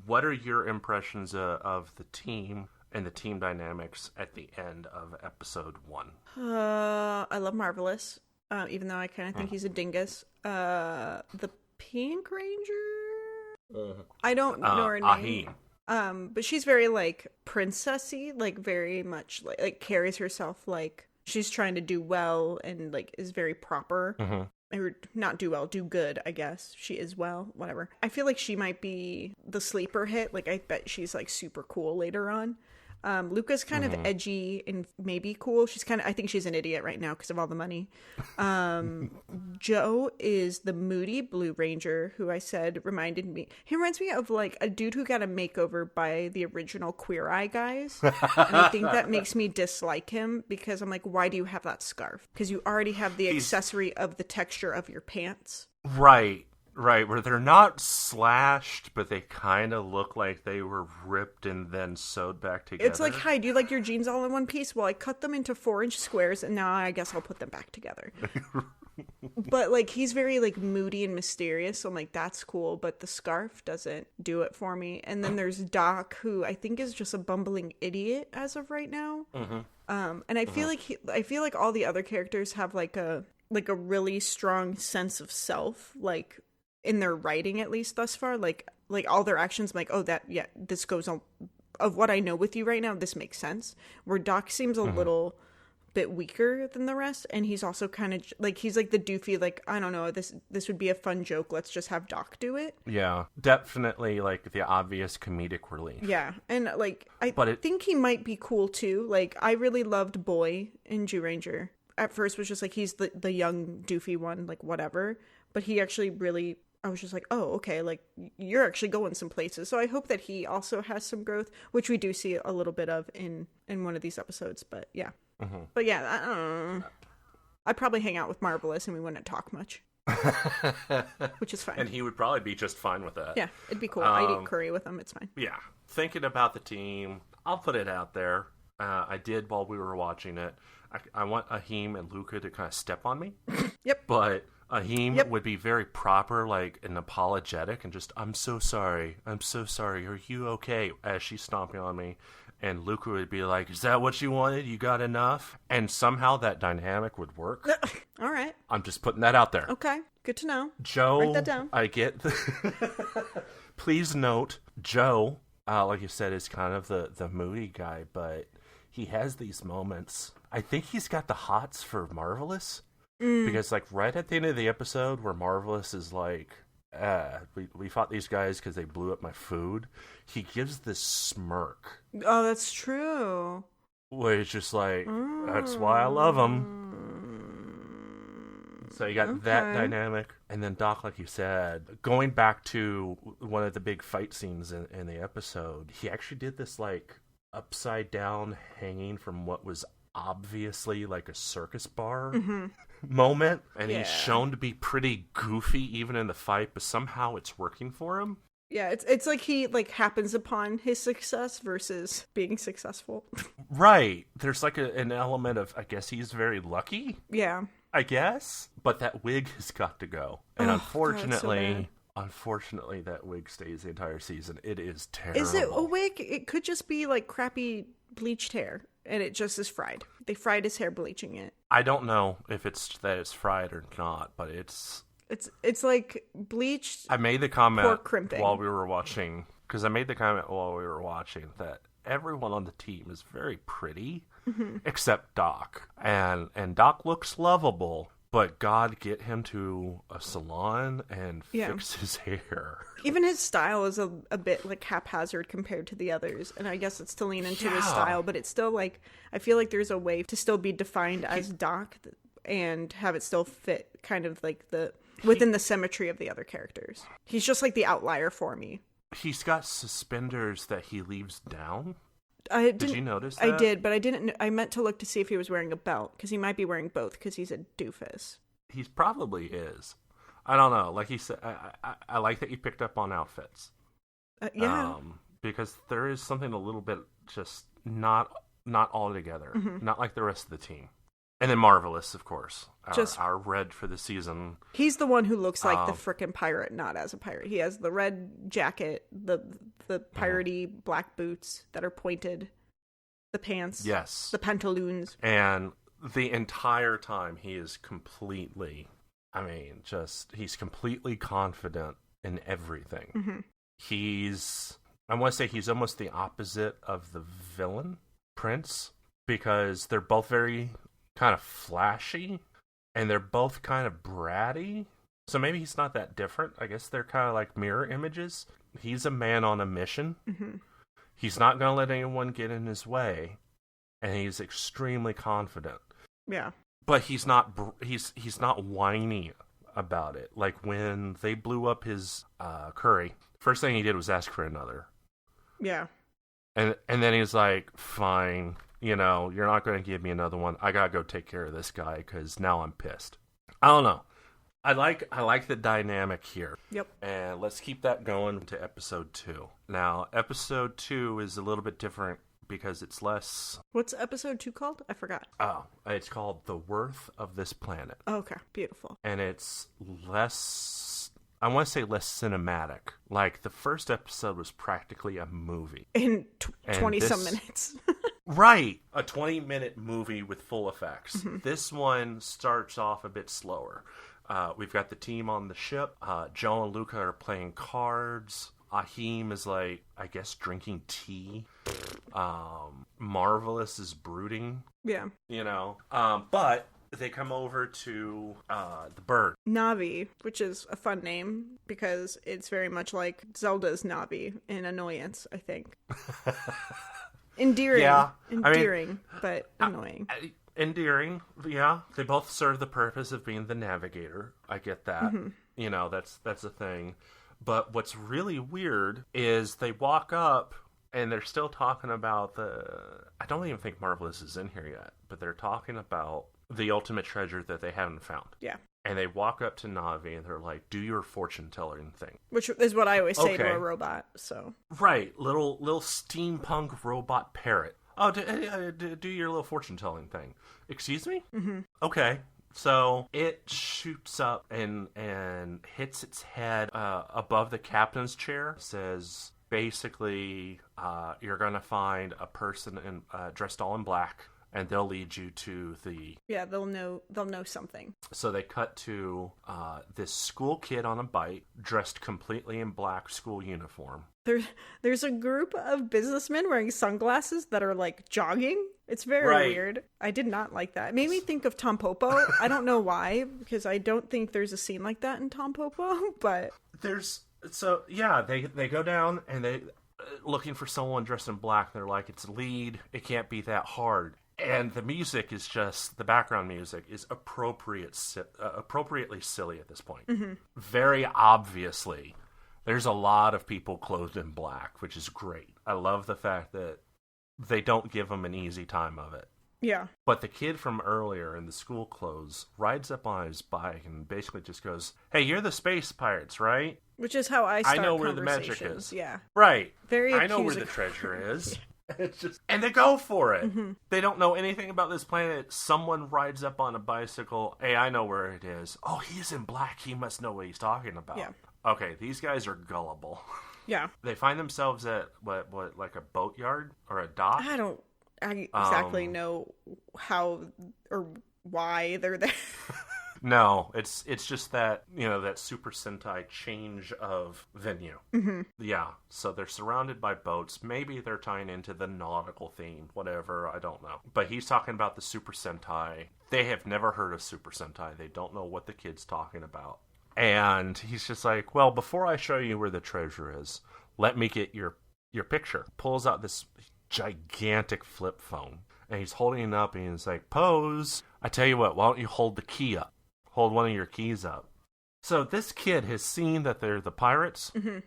What are your impressions of the team and the team dynamics at the end of episode 1? I love Marvelous. Even though I kind of think he's a dingus. The Pink Ranger? I don't know her name. Ahim. But she's very like princessy, like very much like carries herself like she's trying to do well and like is very proper. Or not do well, do good, I guess. She is well, whatever. I feel like she might be the sleeper hit. Like I bet she's like super cool later on. Luca's kind of edgy and maybe cool. I think she's an idiot right now because of all the money. Joe is the moody Blue Ranger who I said he reminds me of like a dude who got a makeover by the original Queer Eye guys. And I think that makes me dislike him because I'm like, why do you have that scarf? Because you already have the accessory of the texture of your pants. Right, where they're not slashed, but they kind of look like they were ripped and then sewed back together. It's like, hi, do you like your jeans all in one piece? Well, I cut them into 4-inch squares, and now I guess I'll put them back together. But, like, he's very, like, moody and mysterious, so I'm like, that's cool, but the scarf doesn't do it for me. And then there's Doc, who I think is just a bumbling idiot as of right now. And I feel like all the other characters have, like a really strong sense of self, like, in their writing at least thus far, like all their actions, I'm like, oh, this goes on, of what I know with you right now, this makes sense. Where Doc seems a little bit weaker than the rest, and he's also kind of like, he's like the doofy, like, I don't know, this would be a fun joke, let's just have Doc do it. Yeah, definitely like the obvious comedic relief. Yeah, and like I think he might be cool too. Like I really loved Boy in Jew Ranger. At first was just like, he's the young doofy one, like whatever, but he actually really, I was just like, oh, okay, like, you're actually going some places. So I hope that he also has some growth, which we do see a little bit of in one of these episodes. But yeah. But yeah, I don't know. I'd probably hang out with Marvelous and we wouldn't talk much. Which is fine. And he would probably be just fine with that. Yeah, it'd be cool. I'd eat curry with him. It's fine. Yeah. Thinking about the team, I'll put it out there. I did while we were watching it. I want Ahim and Luca to kind of step on me. Yep. But Ahim would be very proper, like, and apologetic, and just, I'm so sorry, are you okay? As she's stomping on me. And Luca would be like, is that what you wanted? You got enough? And somehow that dynamic would work. All right. I'm just putting that out there. Okay. Good to know. Joe. Write that down. I get Please note, Joe, like you said, is kind of the moody guy, but he has these moments. I think he's got the hots for Marvelous. Because, like, right at the end of the episode where Marvelous is like, we fought these guys because they blew up my food, he gives this smirk. Oh, that's true. Where it's just like, that's why I love him. So you got that dynamic. And then Doc, like you said, going back to one of the big fight scenes in the episode, he actually did this, like, upside down hanging from what was obviously like a circus bar moment, and he's shown to be pretty goofy even in the fight, but somehow it's working for him. Yeah, it's like he like happens upon his success versus being successful. Right. There's like an element of, I guess he's very lucky. Yeah. I guess. But that wig has got to go. And unfortunately, that wig stays the entire season. It is terrible. Is it a wig? It could just be like crappy bleached hair. And it just is fried. They fried his hair bleaching it. I don't know if it's fried or not, but it's like bleached. I made the comment pork crimping while we were watching, that everyone on the team is very pretty, except Doc. And Doc looks lovable, but God, get him to a salon and fix his hair. Even his style is a bit like haphazard compared to the others, and I guess it's to lean into his style, but it's still like, I feel like there's a way to still be defined as Doc and have it still fit kind of like within the symmetry of the other characters. He's just like the outlier for me. He's got suspenders that he leaves down. Did you notice that? I did, but I didn't. I meant to look to see if he was wearing a belt, because he might be wearing both, because he's a doofus. He probably is. I don't know. Like he said, I like that you picked up on outfits. Yeah. Because there is something a little bit just not all together. Not like the rest of the team. And then Marvelous, of course. Our red for the season. He's the one who looks like the frickin' pirate, not as a pirate. He has the red jacket, the piratey black boots that are pointed, the pants. Yes. The pantaloons. And the entire time he is he's completely confident in everything. I want to say he's almost the opposite of the villain, Prince, because they're both very kind of flashy, and they're both kind of bratty. So maybe he's not that different. I guess they're kind of like mirror images. He's a man on a mission. Mm-hmm. He's not going to let anyone get in his way, and he's extremely confident. Yeah. But he's not whiny about it. Like when they blew up his curry, first thing he did was ask for another. Yeah. And then he's like, fine, you're not going to give me another one. I got to go take care of this guy because now I'm pissed. I don't know. I like the dynamic here. Yep. And let's keep that going to episode 2. Now, episode 2 is a little bit different because it's less... What's episode 2 called? I forgot. Oh, it's called The Worth of This Planet. Oh, okay, beautiful. And it's less... I want to say less cinematic. Like, the first episode was practically a movie. In 20-some minutes. Right! A 20-minute movie with full effects. Mm-hmm. This one starts off a bit slower. We've got the team on the ship. Joe and Luca are playing cards. Ahim is like, I guess, drinking tea. Marvelous is brooding. Yeah. But they come over to the bird. Navi, which is a fun name because it's very much like Zelda's Navi in Annoyance, I think. Endearing. Yeah. Endearing, but annoying. Endearing, yeah. They both serve the purpose of being the navigator. I get that. Mm-hmm. That's a thing. But what's really weird is they walk up and they're still talking about I don't even think Marvelous is in here yet, but they're talking about the ultimate treasure that they haven't found. Yeah. And they walk up to Navi and they're like, do your fortune telling thing. Which is what I always say to a robot, so. Right. Little steampunk robot parrot. Oh, do your little fortune-telling thing. Excuse me? Mm-hmm. Okay. So it shoots up and hits its head above the captain's chair. It says, basically, you're going to find a person dressed all in black, and they'll lead you to the... Yeah, they'll know something. So they cut to this school kid on a bike, dressed completely in black school uniform. There's a group of businessmen wearing sunglasses that are like jogging. It's very weird. I did not like that. It made me think of Tom Popo. I don't know why, because I don't think there's a scene like that in Tom Popo, but... They go down and they looking for someone dressed in black. They're like, it's lead. It can't be that hard. And the music is just, the background music is appropriately silly at this point. Mm-hmm. Very obviously, there's a lot of people clothed in black, which is great. I love the fact that they don't give them an easy time of it. Yeah. But the kid from earlier in the school clothes rides up on his bike and basically just goes, hey, you're the space pirates, right? Which is how I start know where the magic is. Yeah. Right. Very I know where the treasure is. It's just, and they go for it. Mm-hmm. They don't know anything about this planet. Someone rides up on a bicycle. Hey, I know where it is. Oh, he's in black. He must know what he's talking about. Yeah. Okay, these guys are gullible. Yeah. They find themselves at what like a boatyard or a dock. I don't exactly know how or why they're there. No, it's just that, that Super Sentai change of venue. Mm-hmm. Yeah, so they're surrounded by boats. Maybe they're tying into the nautical theme, whatever, I don't know. But he's talking about the Super Sentai. They have never heard of Super Sentai. They don't know what the kid's talking about. And he's just like, well, before I show you where the treasure is, let me get your picture. Pulls out this gigantic flip phone. And he's holding it up and he's like, pose. I tell you what, why don't you hold the key up? Hold one of your keys up. So this kid has seen that they're the pirates. Mm-hmm.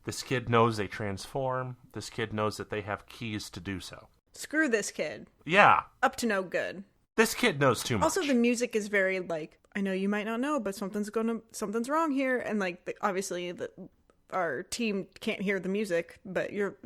This kid knows they transform. This kid knows that they have keys to do so. Screw this kid. Yeah. Up to no good. This kid knows too much. Also, the music is very, like, I know you might not know, but something's wrong here. And, like, obviously, our team can't hear the music, but you're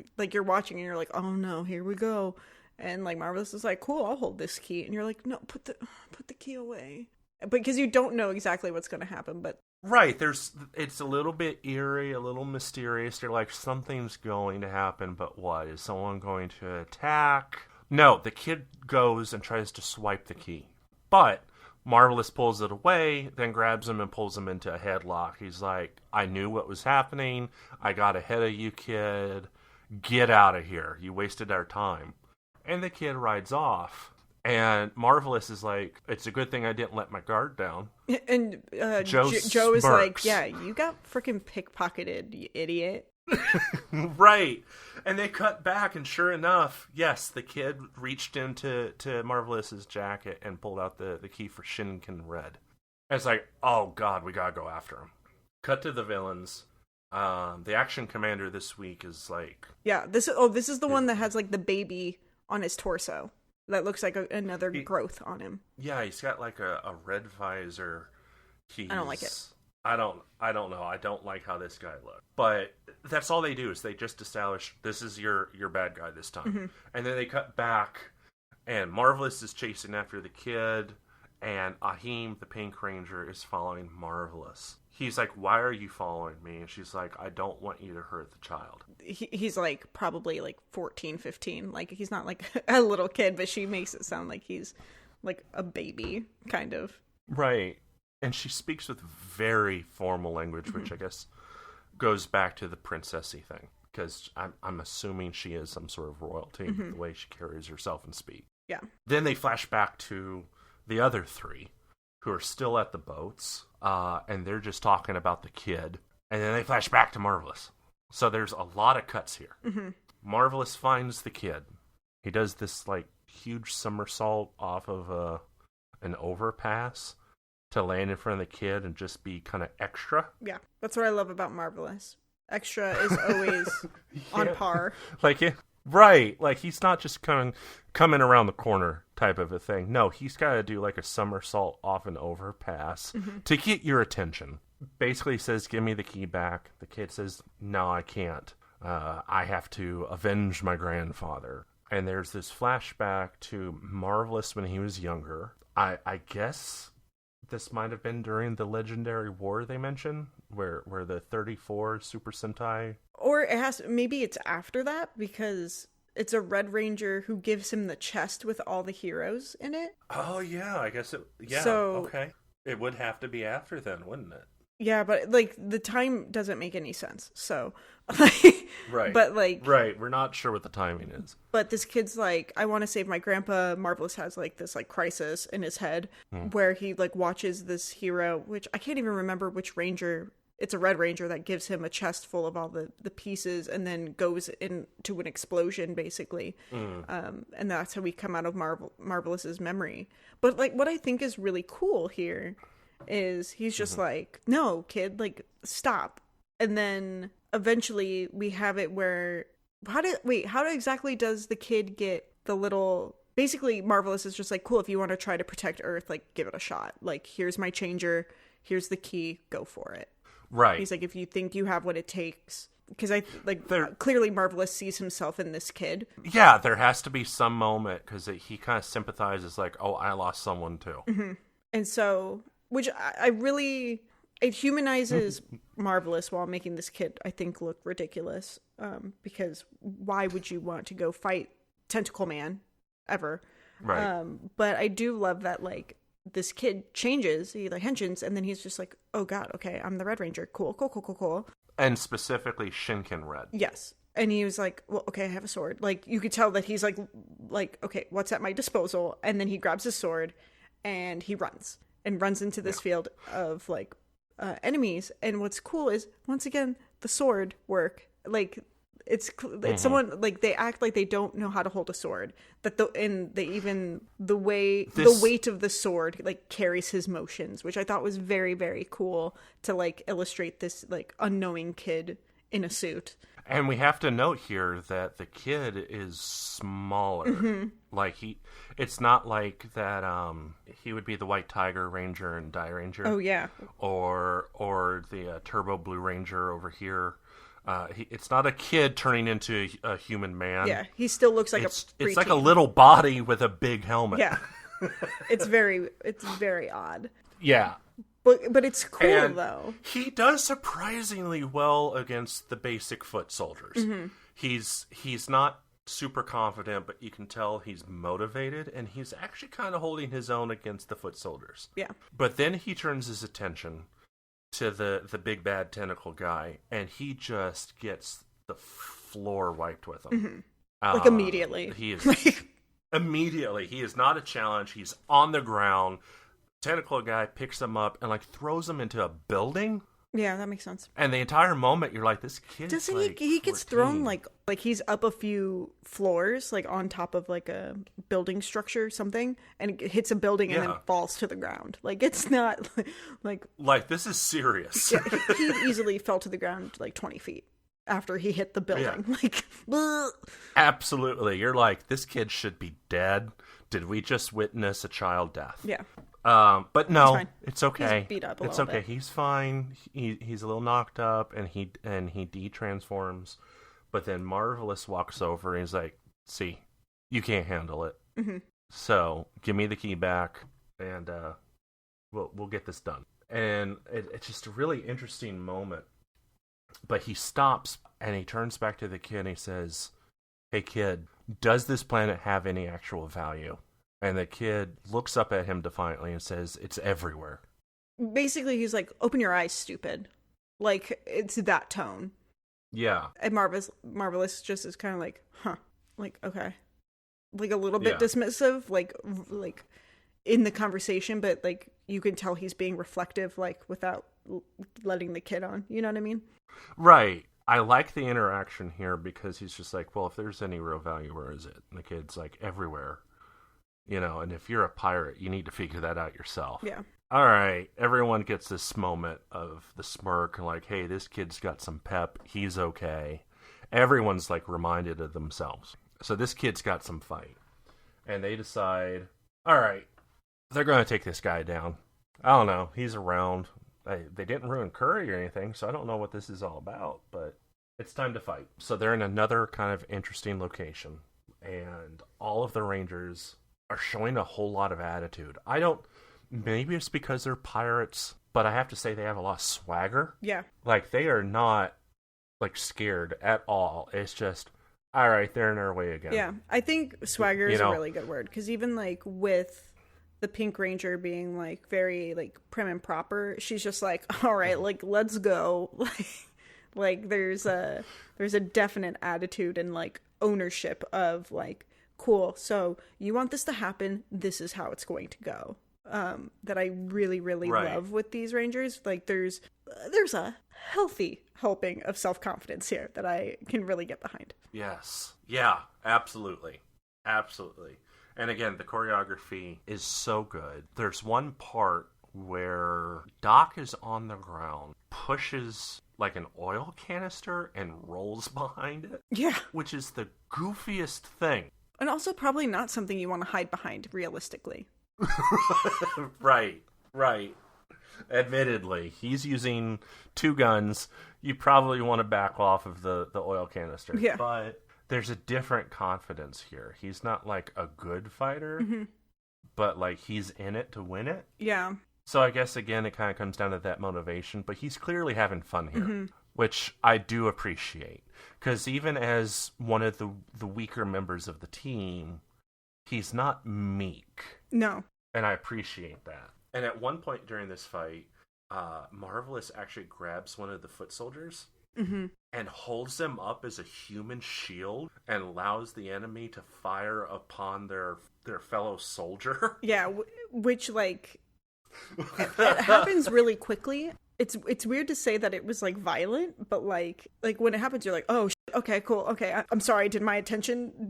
watching and you're like, oh no, here we go. And, like, Marvelous is like, cool, I'll hold this key. And you're like, no, put the key away. Because you don't know exactly what's going to happen, but... Right, it's a little bit eerie, a little mysterious. You're like, something's going to happen, but what? Is someone going to attack? No, the kid goes and tries to swipe the key. But Marvelous pulls it away, then grabs him and pulls him into a headlock. He's like, I knew what was happening. I got ahead of you, kid. Get out of here. You wasted our time. And the kid rides off. And Marvelous is like, it's a good thing I didn't let my guard down. And Joe is like, yeah, you got freaking pickpocketed, you idiot. Right. And they cut back, and sure enough, yes, the kid reached into Marvelous's jacket and pulled out the key for Shinken Red. And it's like, oh god, we gotta go after him. Cut to the villains. The action commander this week is like... Yeah, this is the one that has like the baby on his torso. That looks like another growth on him. Yeah, he's got like a red visor. I don't like it. I don't know. I don't like how this guy looks. But that's all they do is they just establish this is your bad guy this time. Mm-hmm. And then they cut back and Marvelous is chasing after the kid and Ahim, the Pink Ranger, is following Marvelous. He's like, why are you following me? And she's like, I don't want you to hurt the child. He's like probably like 14, 15. Like he's not like a little kid, but she makes it sound like he's like a baby kind of. Right. And she speaks with very formal language, which I guess goes back to the princessy thing. Because I'm assuming she is some sort of royalty, the way she carries herself and speak. Yeah. Then they flash back to the other three who are still at the boats. And they're just talking about the kid. And then they flash back to Marvelous. So there's a lot of cuts here. Mm-hmm. Marvelous finds the kid. He does this like huge somersault off of an overpass to land in front of the kid and just be kind of extra. Yeah, that's what I love about Marvelous. Extra is always on par. Like, right. Like, he's not just coming around the corner type of a thing. No, he's got to do like a somersault off an overpass to get your attention. Basically says, give me the key back. The kid says, no, I can't. I have to avenge my grandfather. And there's this flashback to Marvelous when he was younger. I guess this might have been during the legendary war they mentioned, where the 34 Super Sentai... Or maybe it's after that, because it's a Red Ranger who gives him the chest with all the heroes in it. Oh, yeah, I guess okay. It would have to be after then, wouldn't it? Yeah, but, like, the time doesn't make any sense, so... Right. But, like... Right, we're not sure what the timing is. But this kid's like, I want to save my grandpa. Marvelous has, like, this, like, crisis in his head where he, like, watches this hero, which I can't even remember which ranger... It's a Red Ranger that gives him a chest full of all the pieces and then goes into an explosion, basically. And that's how we come out of Marvelous's memory. But, like, what I think is really cool here is he's just like, no, kid, like, stop. And then eventually we have it where... How exactly does the kid get the little... Basically, Marvelous is just like, cool, if you want to try to protect Earth, like, give it a shot. Like, here's my changer. Here's the key. Go for it. Right. He's like, if you think you have what it takes... Because clearly Marvelous sees himself in this kid. Yeah, there has to be some moment, because he kind of sympathizes, like, oh, I lost someone too. Mm-hmm. And so... Which I really... It humanizes Marvelous while making this kid, I think, look ridiculous. Because why would you want to go fight Tentacle Man ever? Right. But I do love that, like, this kid changes, he, like, henshins, and then he's just like, oh god, okay, I'm the Red Ranger. Cool. And specifically Shinken Red. Yes. And he was like, well, okay, I have a sword. Like, you could tell that he's like, okay, what's at my disposal? And then he grabs his sword, and he runs into this field of, like, enemies. And what's cool is, once again, the sword work. Like, it's someone, like, they act like they don't know how to hold a sword. That the weight of the sword, like, carries his motions, which I thought was very, very cool to, like, illustrate this, like, unknowing kid in a suit. And we have to note here that the kid is smaller. Like, it's not like that he would be the White Tiger Ranger and Die Ranger. Oh, yeah. Or the Turbo Blue Ranger over here. It's not a kid turning into a human man. Yeah, he still looks like it's like a little body with a big helmet. Yeah. It's very odd. Yeah. But it's cool, and though. He does surprisingly well against the basic foot soldiers. He's not super confident, but you can tell he's motivated, and he's actually kind of holding his own against the foot soldiers. Yeah. But then he turns his attention to the big bad tentacle guy, and he just gets the floor wiped with him. Like immediately. He is immediately. He is not a challenge. He's on the ground. Tentacle guy picks him up and like throws him into a building. Yeah, that makes sense. And the entire moment, you're like, this kid. Doesn't like he gets 14. thrown like he's up a few floors, like on top of like a building structure or something, and it hits a building and then falls to the ground. Like it's not like this is serious. Yeah, he easily fell to the ground like 20 feet after he hit the building. Yeah. Like bleh. Absolutely. You're like, this kid should be dead. Did we just witness a child death? Yeah. But no, it's okay. He's beat up a it's little okay. bit. He's fine. He's a little knocked up, and he de-transforms. But then Marvelous walks over and he's like, "See, you can't handle it. So give me the key back, and we'll get this done." And it's just a really interesting moment. But he stops and he turns back to the kid and he says, "Hey kid, does this planet have any actual value?" And the kid looks up at him defiantly and says, "It's everywhere." Basically, he's like, "Open your eyes, stupid." Like, it's that tone. Yeah. And Marvelous just is kind of like, huh. Like, okay. Like, a little bit dismissive, like in the conversation, but, like, you can tell he's being reflective, like, without letting the kid on. You know what I mean? Right. I like the interaction here because he's just like, well, if there's any real value, where is it? And the kid's like, everywhere. You know, and if you're a pirate, you need to figure that out yourself. Yeah. All right. Everyone gets this moment of the smirk and like, hey, this kid's got some pep. He's okay. Everyone's like reminded of themselves. So this kid's got some fight. And they decide, all right, they're going to take this guy down. I don't know. He's around. They didn't ruin Curry or anything, so I don't know what this is all about, but it's time to fight. So they're in another kind of interesting location, and all of the Rangers are showing a whole lot of attitude. Maybe it's because they're pirates, but I have to say they have a lot of swagger. Yeah. Like, they are not, like, scared at all. It's just, all right, they're in their way again. Yeah, I think swagger is a really good word, because even, like, with the Pink Ranger being, like, very, like, prim and proper, she's just like, all right, like, let's go. Like, there's a definite attitude and, like, ownership of, like, cool, so you want this to happen, this is how it's going to go. That I really, really love with these Rangers. Like, there's a healthy helping of self-confidence here that I can really get behind. Yes. Yeah, absolutely. Absolutely. And again, the choreography is so good. There's one part where Doc is on the ground, pushes like an oil canister and rolls behind it. Yeah. Which is the goofiest thing. And also probably not something you want to hide behind, realistically. Right. Admittedly, he's using 2 guns. You probably want to back off of the oil canister. Yeah. But there's a different confidence here. He's not like a good fighter, but like he's in it to win it. Yeah. So I guess, again, it kind of comes down to that motivation. But he's clearly having fun here, which I do appreciate. Because even as one of the weaker members of the team, he's not meek. No. And I appreciate that. And at one point during this fight, Marvelous actually grabs one of the foot soldiers and holds them up as a human shield and allows the enemy to fire upon their fellow soldier. Yeah, which, like, it happens really quickly. It's weird to say that it was, like, violent, but, like when it happens, you're like, oh, okay, cool, okay, I'm sorry, did my attention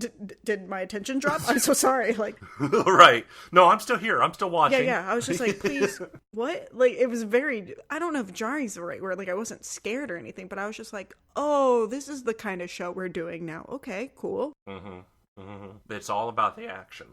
drop? I'm so sorry, like. Right. No, I'm still here, I'm still watching. Yeah, I was just like, please, what? Like, it was very, I don't know if jarring's the right word, like, I wasn't scared or anything, but I was just like, oh, this is the kind of show we're doing now, okay, cool. It's all about the action.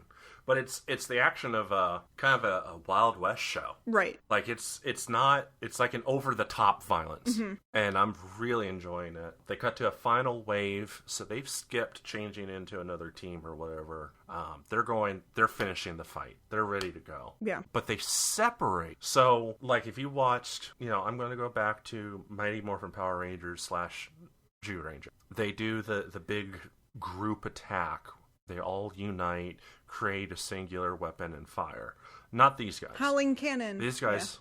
But it's the action of a kind of a Wild West show. Right. Like, it's like an over-the-top violence. And I'm really enjoying it. They cut to a final wave, so they've skipped changing into another team or whatever. They're finishing the fight. They're ready to go. Yeah. But they separate. So, like, if you watched, I'm going to go back to Mighty Morphin Power Rangers / Jew Ranger. They do the big group attack. They all unite, create a singular weapon, and fire. Not these guys. Howling cannon. These guys,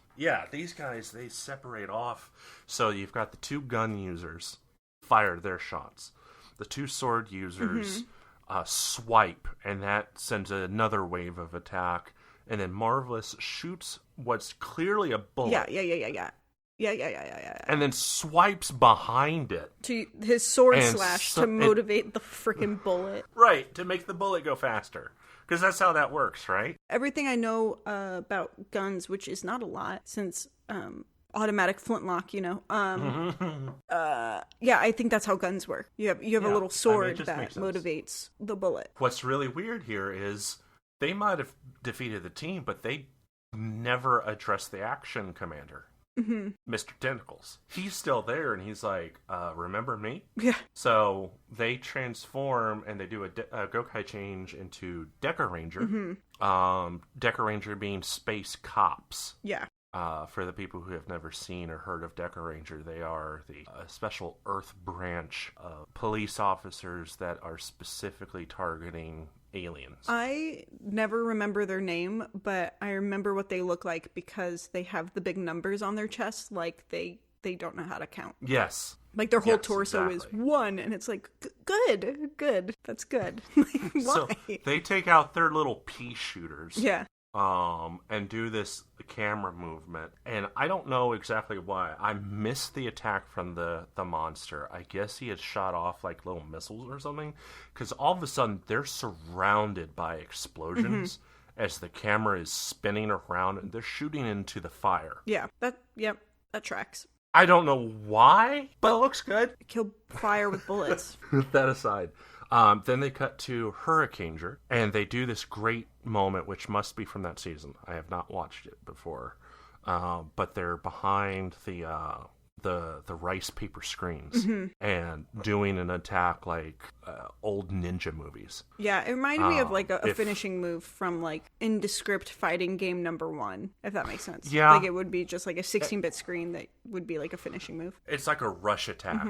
these guys, they separate off. So you've got the 2 gun users fire their shots. The 2 sword users swipe, and that sends another wave of attack. And then Marvelous shoots what's clearly a bullet. Yeah. And then swipes behind it. To his sword slash to motivate the freaking bullet. Right, to make the bullet go faster. Because that's how that works, right? Everything I know about guns, which is not a lot, since automatic flintlock, I think that's how guns work. You have a little sword that motivates the bullet. What's really weird here is they might have defeated the team, but they never addressed the action commander. Mr. Tentacles. He's still there, and he's like, remember me? Yeah. So they transform, and they do a Gokai change into Deca Ranger. Deca Ranger being space cops. Yeah. For the people who have never seen or heard of Deca Ranger, they are the special Earth branch of police officers that are specifically targeting aliens. I never remember their name, but I remember what they look like because they have the big numbers on their chest, like they don't know how to count. Yes. Like their whole torso is 1, and it's like, good, that's good. Like, why? So they take out their little pea shooters. Yeah. And do this camera movement. And I don't know exactly why. I missed the attack from the monster. I guess he had shot off like little missiles or something. Because all of a sudden, they're surrounded by explosions as the camera is spinning around and they're shooting into the fire. Yeah, that tracks. I don't know why, but it looks good. Kill fire with bullets. That aside. Then they cut to Hurricaneger, and they do this great moment, which must be from that season. I have not watched it before, but they're behind the rice paper screens and doing an attack like old ninja movies. Yeah, it reminded me of like a finishing move from like Indescript Fighting Game #1, if that makes sense. Yeah. Like it would be just like a 16-bit screen that would be like a finishing move. It's like a rush attack,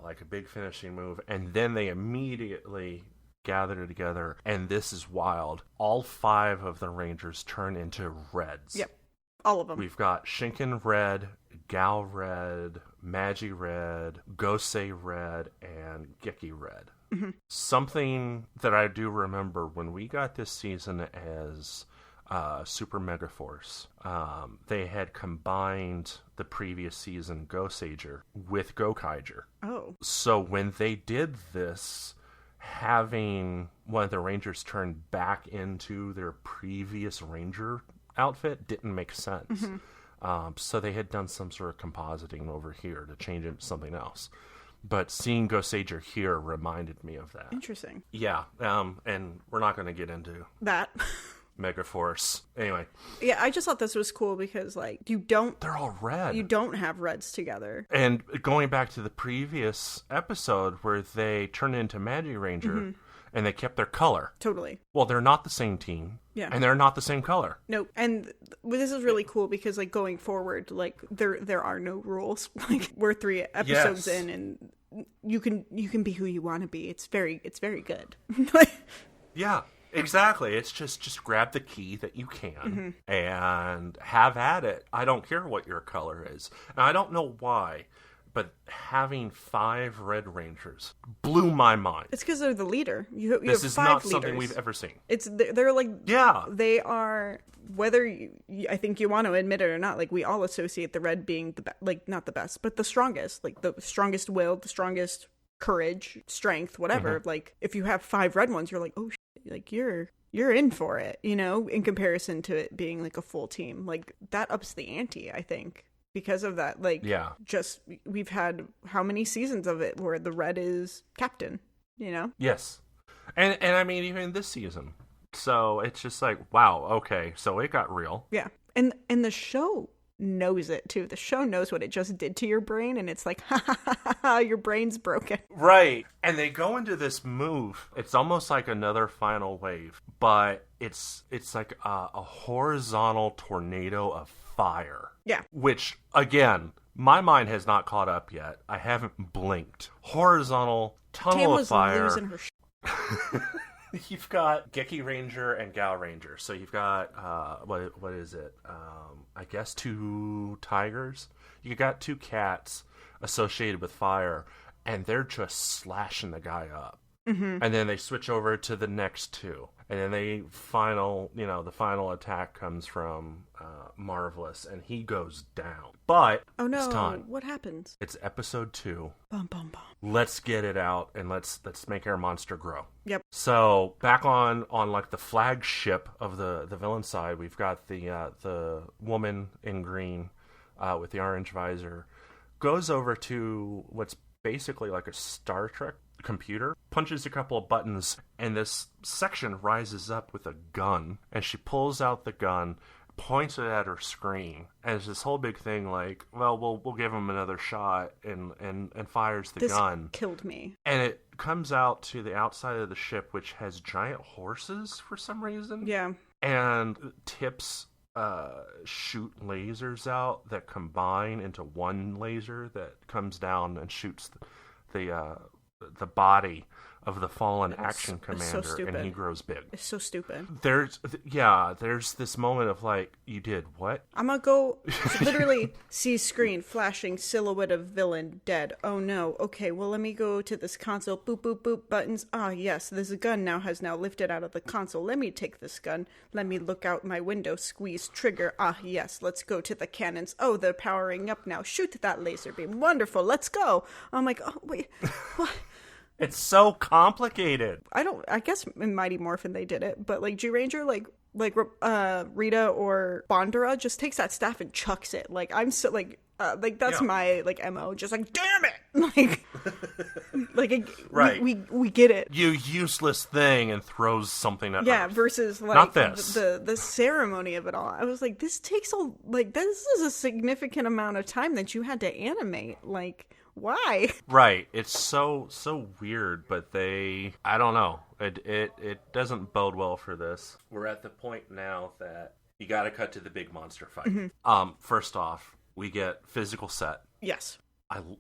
like a big finishing move. And then they immediately gather together, and this is wild. All 5 of the Rangers turn into reds. Yep, all of them. We've got Shinken Red, Gal Red, Magi Red, Gosei Red, and Geki Red. Something that I do remember when we got this season as Super Megaforce, they had combined the previous season Goseiger with Gokaiger. Oh. So when they did this, having one of the Rangers turn back into their previous Ranger outfit didn't make sense. So they had done some sort of compositing over here to change it to something else. But seeing Goseiger here reminded me of that. Interesting. Yeah, and we're not going to get into that. Megaforce. Anyway. Yeah, I just thought this was cool because, like, they're all red. You don't have reds together. And going back to the previous episode where they turned into Magi Ranger and they kept their color. Totally. Well, they're not the same team. Yeah. And they're not the same color. Nope. And this is really cool because, like, going forward, like, there are no rules. Like, we're 3 episodes in, and you can be who you want to be. It's very good. Yeah. Exactly. It's just grab the key that you can and have at it. I don't care what your color is. And I don't know why, but having 5 Red Rangers blew my mind. It's because they're the leader. You this have is 5 not leaders. Something we've ever seen. They're like, yeah, they are, whether I think you want to admit it or not, like, we all associate the Red being not the best, but the strongest, like the strongest will, the strongest courage, strength, whatever. Like, if you have 5 red ones, you're like, oh shit, like you're in for it, in comparison to it being like a full team. Like, that ups the ante, I think, because of that. Like, yeah, just we've had how many seasons of it where the Red is captain, Yes. And I mean, even this season. So it's just like, wow, okay, so it got real. Yeah. And the show knows it too. The show knows what it just did to your brain, and it's like, ha ha ha ha, your brain's broken. Right. And they go into this move. It's almost like another final wave, but it's like a horizontal tornado of fire. Yeah. Which, again, my mind has not caught up yet. I haven't blinked. Horizontal tunnel of fire. Losing her You've got Geki Ranger and Gal Ranger. So you've got what is it? I guess 2 tigers. You got 2 cats associated with fire, and they're just slashing the guy up. And then they switch over to the next 2, and then the final attack comes from Marvelous, and he goes down. But oh no, it's time. What happens? It's episode 2. Bum bum bum. Let's get it out, and let's make our monster grow. Yep. So back on like the flagship of the villain side, we've got the woman in green with the orange visor goes over to what's basically like a Star Trek computer, punches a couple of buttons, and this section rises up with a gun, and she pulls out the gun, points it at her screen, and it's this whole big thing like, well, we'll give him another shot, and fires the gun. This killed me. And it comes out to the outside of the ship, which has giant horses for some reason. Yeah. And tips shoot lasers out that combine into one laser that comes down and shoots the body of the fallen action commander, so and he grows big. It's so stupid. There's this moment of like, you did what? I'm gonna go literally see screen flashing silhouette of villain dead. Oh no. Okay, well let me go to this console. Boop boop boop buttons. Ah yes, this gun has now lifted out of the console. Let me take this gun. Let me look out my window. Squeeze trigger. Ah yes, let's go to the cannons. Oh, they're powering up now. Shoot that laser beam. Wonderful. Let's go. I'm like, oh wait, what? It's so complicated. I guess in Mighty Morphin they did it, but like G-Ranger, like Rita or Bondara just takes that staff and chucks it. Like I'm so that's my like MO. Just like, damn it, right. We get it. You useless thing, and throws something at her. Versus like not this. The ceremony of it all. I was like, this is a significant amount of time that you had to animate. Like, why? Right. It's so weird, but I don't know. It doesn't bode well for this. We're at the point now that you got to cut to the big monster fight. Mm-hmm. First off, we get physical set. Yes.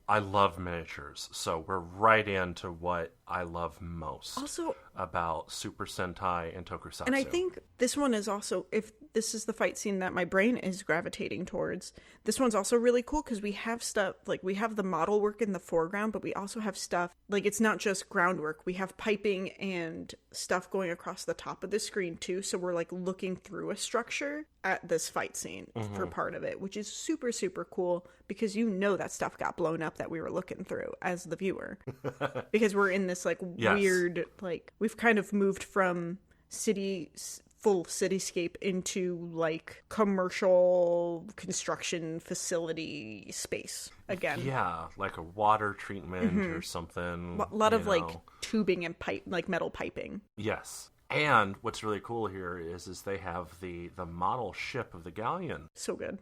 I love miniatures, so we're right into what I love most also about Super Sentai and Tokusatsu. And I think this one is also, if this is the fight scene that my brain is gravitating towards, this one's also really cool because we have stuff, like we have the model work in the foreground, but we also have stuff, like it's not just groundwork. We have piping and stuff going across the top of the screen too, so we're like looking through a structure at this fight scene for part of it, which is super, super cool because you know that stuff got blown up that we were looking through as the viewer. Because we're in this like weird, like we've kind of moved from full cityscape into like commercial construction facility space again. Yeah, like a water treatment or something. A lot of like tubing and pipe, like metal piping. Yes. And what's really cool here is they have the model ship of the galleon. So good.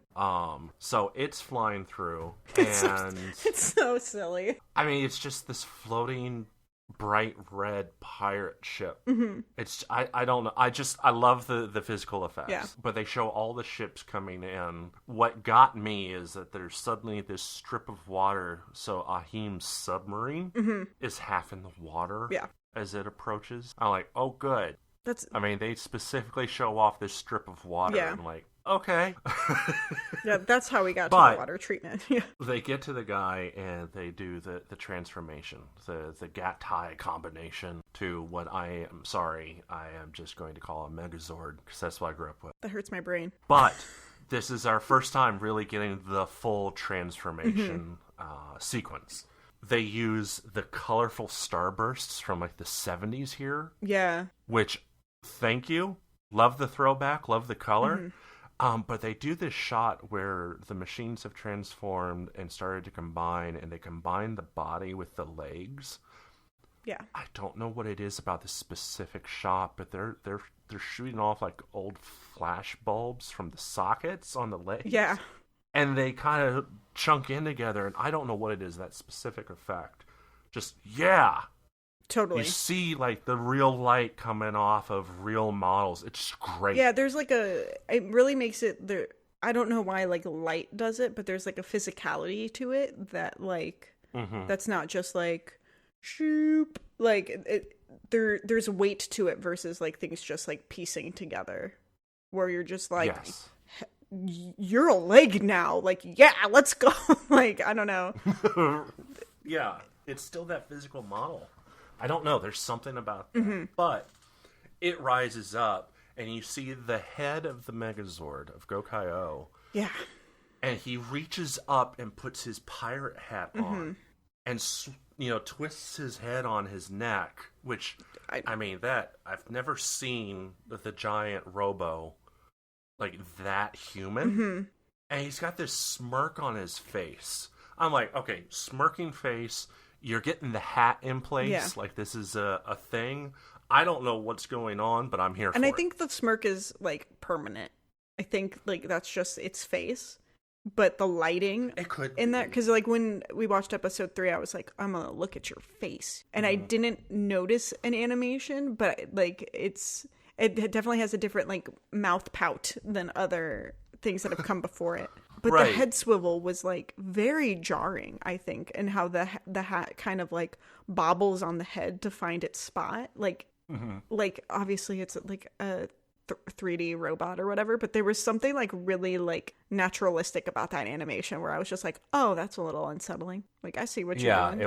So it's flying through, and it's so silly. I mean, it's just this floating bright red pirate ship. It's I don't know. I love the physical effects. Yeah. But they show all the ships coming in. What got me is that there's suddenly this strip of water. So Ahim's submarine is half in the water. Yeah. As it approaches, I'm like, oh, good. They specifically show off this strip of water. Yeah. I'm like, okay. Yeah, that's how we got to the water treatment. Yeah. They get to the guy and they do the transformation, the Gatai combination to what I am just going to call a Megazord because that's what I grew up with. That hurts my brain. But this is our first time really getting the full transformation sequence. They use the colorful starbursts from like the 70s here. Yeah. Which, thank you. Love the throwback, love the color. But they do this shot where the machines have transformed and started to combine, and they combine the body with the legs. Yeah. I don't know what it is about this specific shot, but they're shooting off like old flash bulbs from the sockets on the legs. Yeah. And they kind of chunk in together, and I don't know what it is, that specific effect. Just, yeah. Totally. You see, like, the real light coming off of real models. It's great. Yeah, there's, like, it really makes it, I don't know why, like, light does it, but there's, like, a physicality to it that, like, that's not just, like, shoop. Like there's weight to it versus like things just like piecing together, where you're just like, yes. You're a leg now. Like, yeah, let's go. Like, I don't know. Yeah, it's still that physical model. I don't know. There's something about that. But it rises up, and you see the head of the Megazord of Gokaiger. Yeah. And he reaches up and puts his pirate hat on and, twists his head on his neck, which, I mean, that, I've never seen the giant Robo, like, that human. And he's got this smirk on his face. I'm like, okay, smirking face, you're getting the hat in place. Yeah. Like, this is a thing. I don't know what's going on, but I'm here for it. And I think the smirk is, like, permanent. I think, like, that's just its face. But the lighting in that, because like when we watched episode 3, I was like, I'm gonna look at your face, and I didn't notice an animation, but like it definitely has a different like mouth pout than other things that have come before it. But the head swivel was like very jarring, I think, and how the hat kind of like bobbles on the head to find its spot, like obviously it's like a 3D robot or whatever, but there was something like really like naturalistic about that animation where I was just like, oh, that's a little unsettling. Like, I see what you're doing. Yeah,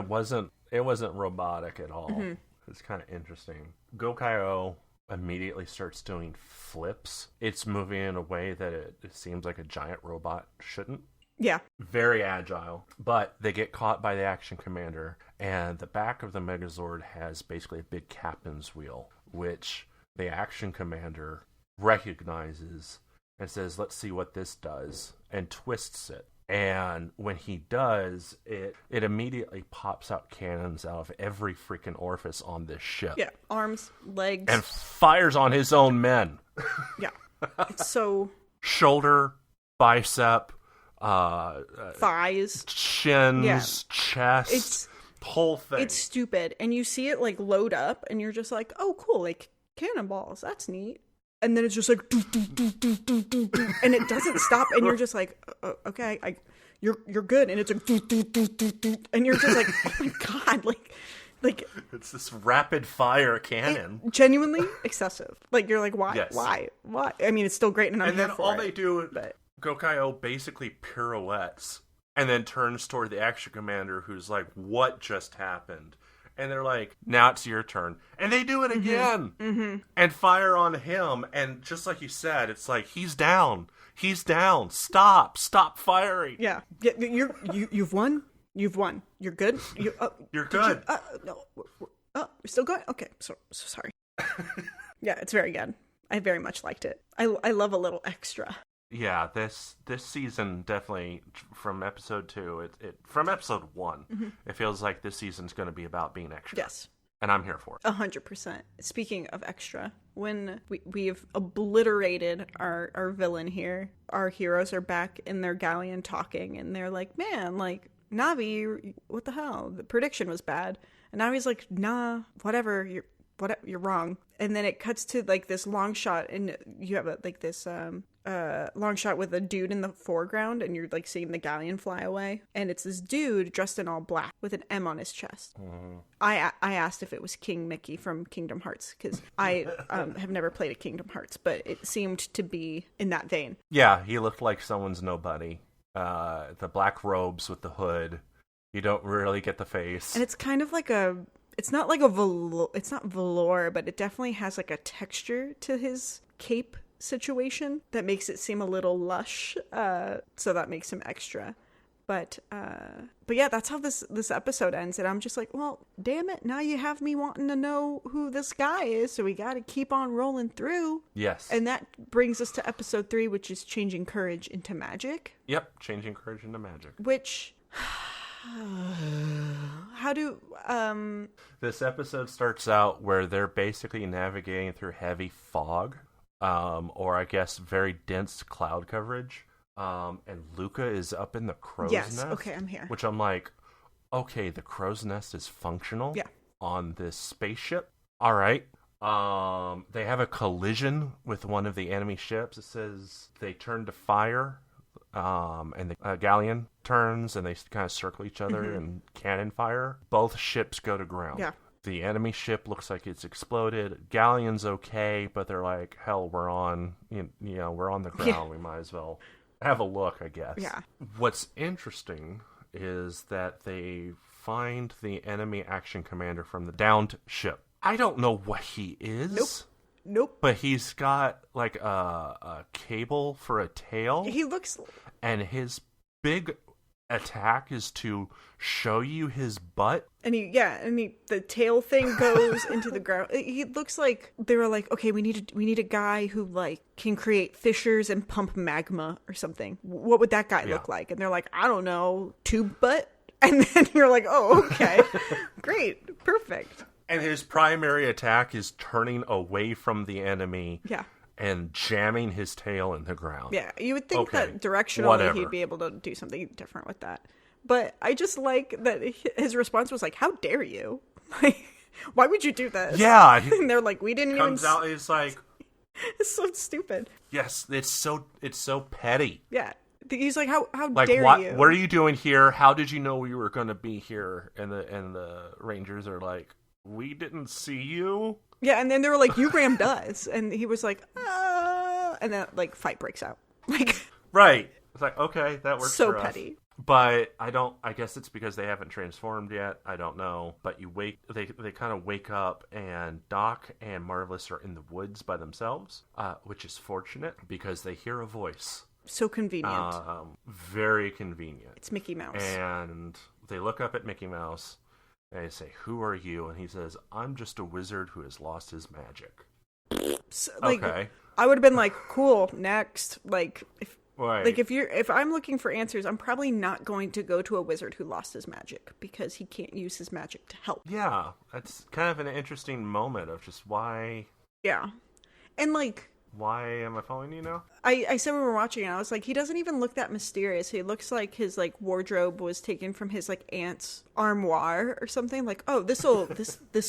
it wasn't robotic at all. It's kind of interesting. Gokaiger immediately starts doing flips. It's moving in a way that it seems like a giant robot shouldn't. Yeah. Very agile. But they get caught by the Action Commander, and the back of the Megazord has basically a big captain's wheel, which the Action Commander recognizes and says, let's see what this does, and twists it. And when he does, it immediately pops out cannons out of every freaking orifice on this ship. Yeah, arms, legs. And fires on his own men. Yeah. It's so... Shoulder, bicep, thighs. Shins, chest. It's... whole thing. It's stupid. And you see it like load up, and you're just like, oh, cool, like cannonballs. That's neat. And then it's just like, doo, doo, doo, doo, doo, doo, doo, and it doesn't stop. And you're just like, okay, you're good. And it's like, doo, doo, doo, doo, doo, and you're just like, oh my god, like it's this rapid fire cannon, genuinely excessive. Like, you're like, why, yes. why? I mean, it's still great, and I'm here then for all it, they do, but... Gokaiger basically pirouettes and then turns toward the Action Commander, who's like, what just happened? And they're like, now it's your turn. And they do it again. And fire on him. And just like you said, it's like, he's down. He's down. Stop firing. Yeah. You've won. You've won. You're good. You're good. No. You're still going? Okay. So sorry. Yeah, it's very good. I very much liked it. I love a little extra. Yeah, this season definitely, from episode 2, from episode 1, it feels like this season's going to be about being extra. Yes. And I'm here for it. 100%. Speaking of extra, when we've obliterated our villain here, our heroes are back in their galleon talking, and they're like, man, like, Navi, what the hell? The prediction was bad. And Navi's like, nah, whatever, you're wrong. And then it cuts to like this long shot, and you have this long shot with a dude in the foreground, and you're like seeing the galleon fly away, and it's this dude dressed in all black with an M on his chest. I asked if it was King Mickey from Kingdom Hearts, because I have never played a Kingdom Hearts, but it seemed to be in that vein. Yeah, he looked like someone's nobody. The black robes with the hood. You don't really get the face. And it's kind of like it's not like it's not velour, but it definitely has like a texture to his cape situation that makes it seem a little lush. So that makes him extra. But yeah, that's how this episode ends. And I'm just like, well, damn it. Now you have me wanting to know who this guy is. So we got to keep on rolling through. Yes. And that brings us to episode 3, which is changing courage into magic. Yep. Changing courage into magic. Which... How do this episode starts out where they're basically navigating through heavy fog, or I guess very dense cloud coverage, and Luca is up in the crow's nest. Okay, I'm here. Which I'm like, okay, the crow's nest is functional on this spaceship. All right. They have a collision with one of the enemy ships. It says they turn to fire. and the galleon turns, and they kind of circle each other and cannon fire. Both ships go to ground. Yeah. The enemy ship looks like it's exploded. Galleon's okay, but they're like, hell, we're on the ground. Yeah. We might as well have a look, I guess. Yeah. What's interesting is that they find the enemy action commander from the downed ship. I don't know what he is. Nope. But he's got like a cable for a tail. He looks... And his big attack is to show you his butt. And the tail thing goes into the ground. He looks like they were like, okay, we need a guy who like can create fissures and pump magma or something. What would that guy look like? And they're like, I don't know, tube butt. And then you're like, oh, okay, great, perfect. And his primary attack is turning away from the enemy. Yeah. And jamming his tail in the ground. Yeah, you would think that directionally he'd be able to do something different with that. But I just like that his response was like, how dare you? Like, why would you do this? Yeah. And they're like, we didn't comes out, he's like... It's so stupid. Yes, it's so petty. Yeah. He's like, how like, dare you? What are you doing here? How did you know we were going to be here? And the Rangers are like, we didn't see you. Yeah, and then they were like, you rammed us. And he was like, and then, like, fight breaks out. Like, right. It's like, okay, that works so for us. petty. But I guess it's because they haven't transformed yet. I don't know. But they kind of wake up, and Doc and Marvelous are in the woods by themselves, which is fortunate because they hear a voice. So convenient. Very convenient. It's Mickey Mouse. And they look up at Mickey Mouse. And they say, who are you? And he says, I'm just a wizard who has lost his magic. So, like, okay. I would have been like, cool, next. Like, right. Like if I'm looking for answers, I'm probably not going to go to a wizard who lost his magic because he can't use his magic to help. Yeah, that's kind of an interesting moment of just why. Yeah. And like... Why am I following you now? I said we were watching it, I was like, he doesn't even look that mysterious. He looks like his like wardrobe was taken from his like aunt's armoire or something. Like, oh, this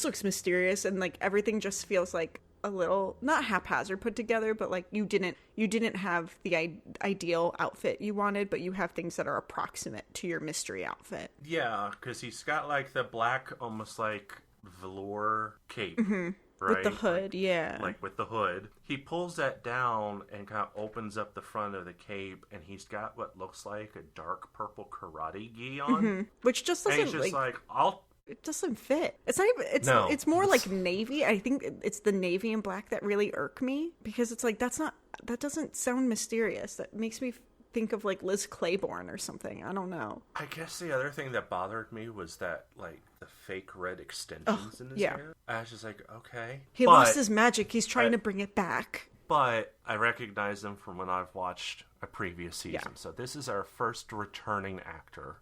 looks mysterious, and like everything just feels like a little not haphazard put together, but like you didn't have the ideal outfit you wanted, but you have things that are approximate to your mystery outfit. Yeah, because he's got like the black, almost like velour cape. Mm-hmm. Right? With the hood, yeah. Like with the hood. He pulls that down and kind of opens up the front of the cape, and he's got what looks like a dark purple karate gi on. Mm-hmm. Which just doesn't, and he's just like, it doesn't fit. It's not even, it's more like navy. I think it's the navy and black that really irk me, because it's like, that doesn't sound mysterious. That makes me think of like Liz Claiborne or something. I don't know. I guess the other thing that bothered me was that like the fake red extensions in his hair. I was just like, okay. He lost his magic. He's trying to bring it back. But I recognize them from when I've watched a previous season. Yeah. So this is our first returning actor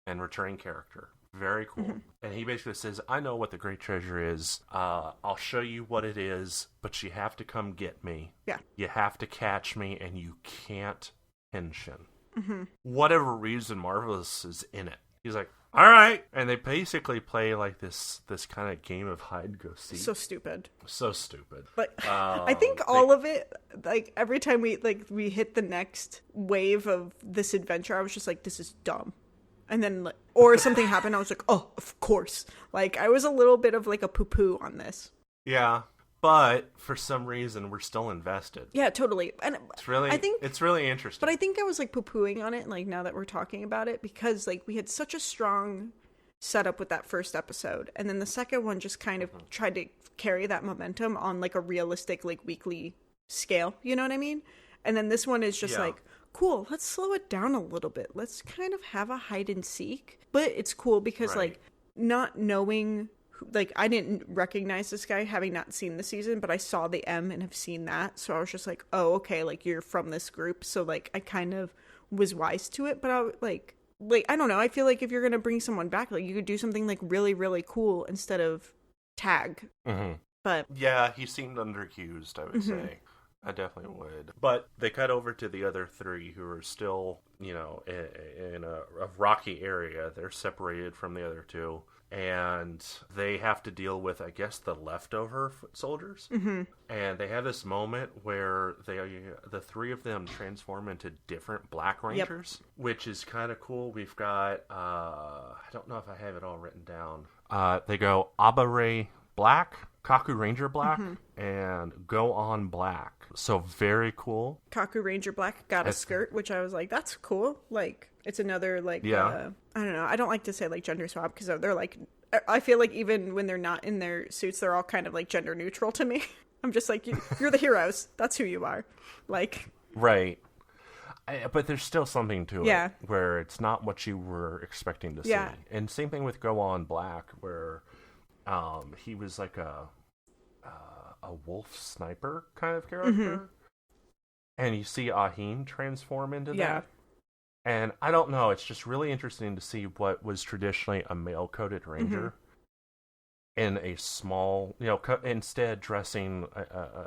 and returning character. Very cool. Mm-hmm. And he basically says, I know what the great treasure is. I'll show you what it is, but you have to come get me. Yeah. You have to catch me, and you can't henshin. Mm-hmm. Whatever reason Marvelous is in it. He's like, all right. And they basically play like this kind of game of hide go seek. So stupid. But I think all of it, like every time we hit the next wave of this adventure, I was just like, this is dumb. And then, or something happened, I was like, oh, of course. Like, I was a little bit of like a poo-poo on this. Yeah. But for some reason, we're still invested. Yeah, totally. And it's really interesting. But I think I was like poo-pooing on it, like now that we're talking about it, because like we had such a strong setup with that first episode, and then the second one just kind of tried to carry that momentum on like a realistic like weekly scale. You know what I mean? And then this one is just like, cool, let's slow it down a little bit. Let's kind of have a hide and seek. But it's cool because like not knowing. Like, I didn't recognize this guy having not seen the season, but I saw the M and have seen that. So I was just like, oh, okay, like, you're from this group. So, like, I kind of was wise to it. But like I don't know. I feel like if you're going to bring someone back, like, you could do something, like, really, really cool instead of tag. Mm-hmm. But yeah, he seemed underused, I would say. I definitely would. But they cut over to the other three who are still, you know, in a rocky area. They're separated from the other two. and they have to deal with, I guess, the leftover foot soldiers. Mm-hmm. And they have this moment where the three of them transform into different Black Rangers, which is kind of cool. We've got, I don't know if I have it all written down. They go Abare Black, Kaku Ranger Black, and Go On Black. So very cool. Kaku Ranger Black got a skirt, which I was like, that's cool. Like, it's another, like, I don't know. I don't like to say, like, gender swap because they're, like, I feel like even when they're not in their suits, they're all kind of, like, gender neutral to me. I'm just like, you're the heroes. That's who you are. Like. Right. But there's still something to Yeah. it where it's not what you were expecting to see. Yeah. And same thing with Go On Black, where he was like a wolf sniper kind of character. And you see Aheen transform into that. And I don't know, it's just really interesting to see what was traditionally a male-coded ranger in a small, instead dressing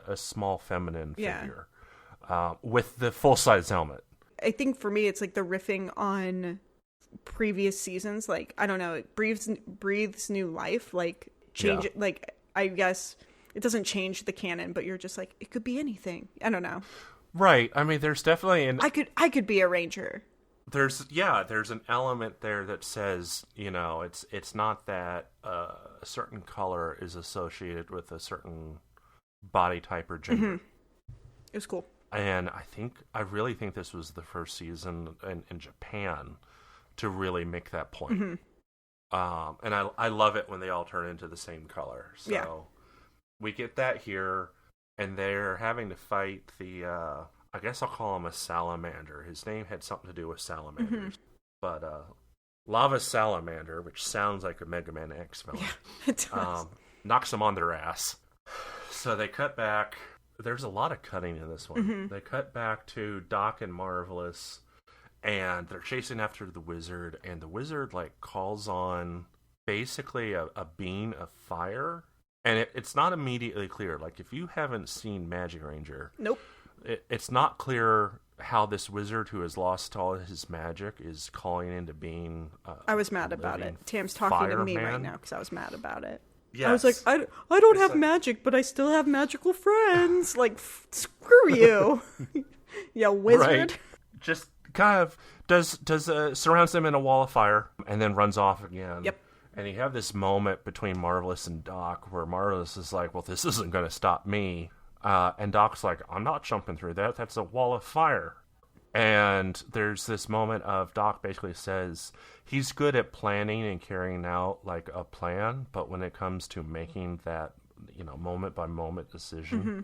a small feminine figure with the full-size helmet. I think for me, it's like the riffing on previous seasons. Like, I don't know, it breathes new life. Like, change it. Like, I guess it doesn't change the canon, but you're just like, it could be anything. I don't know. Right. I mean, there's definitely I could be a ranger. There's an element there that says, it's not that a certain color is associated with a certain body type or gender. It was cool. And I really think this was the first season in Japan to really make that point. And I love it when they all turn into the same color. So we get that here, and they're having to fight the, I guess I'll call him a salamander. His name had something to do with salamanders. But Lava Salamander, which sounds like a Mega Man X villain, it does. knocks them on their ass. So they cut back. There's a lot of cutting in this one. They cut back to Doc and Marvelous, and they're chasing after the wizard, and the wizard calls on basically a beam of fire, and it's not immediately clear. Like, if you haven't seen Magic Ranger, nope, it's not clear how this wizard who has lost all his magic is calling into being. I was mad about it. Tam's talking to me right now because I was mad about it. Yes. I was like, I don't have magic, but I still have magical friends. Like, screw you, you wizard. Right. Just kind of surrounds them in a wall of fire and then runs off again. Yep. And you have this moment between Marvelous and Doc where Marvelous is like, well, this isn't going to stop me. And Doc's like, I'm not jumping through that. That's a wall of fire. And there's this moment of Doc basically says he's good at planning and carrying out a plan, but when it comes to making that, moment by moment decision,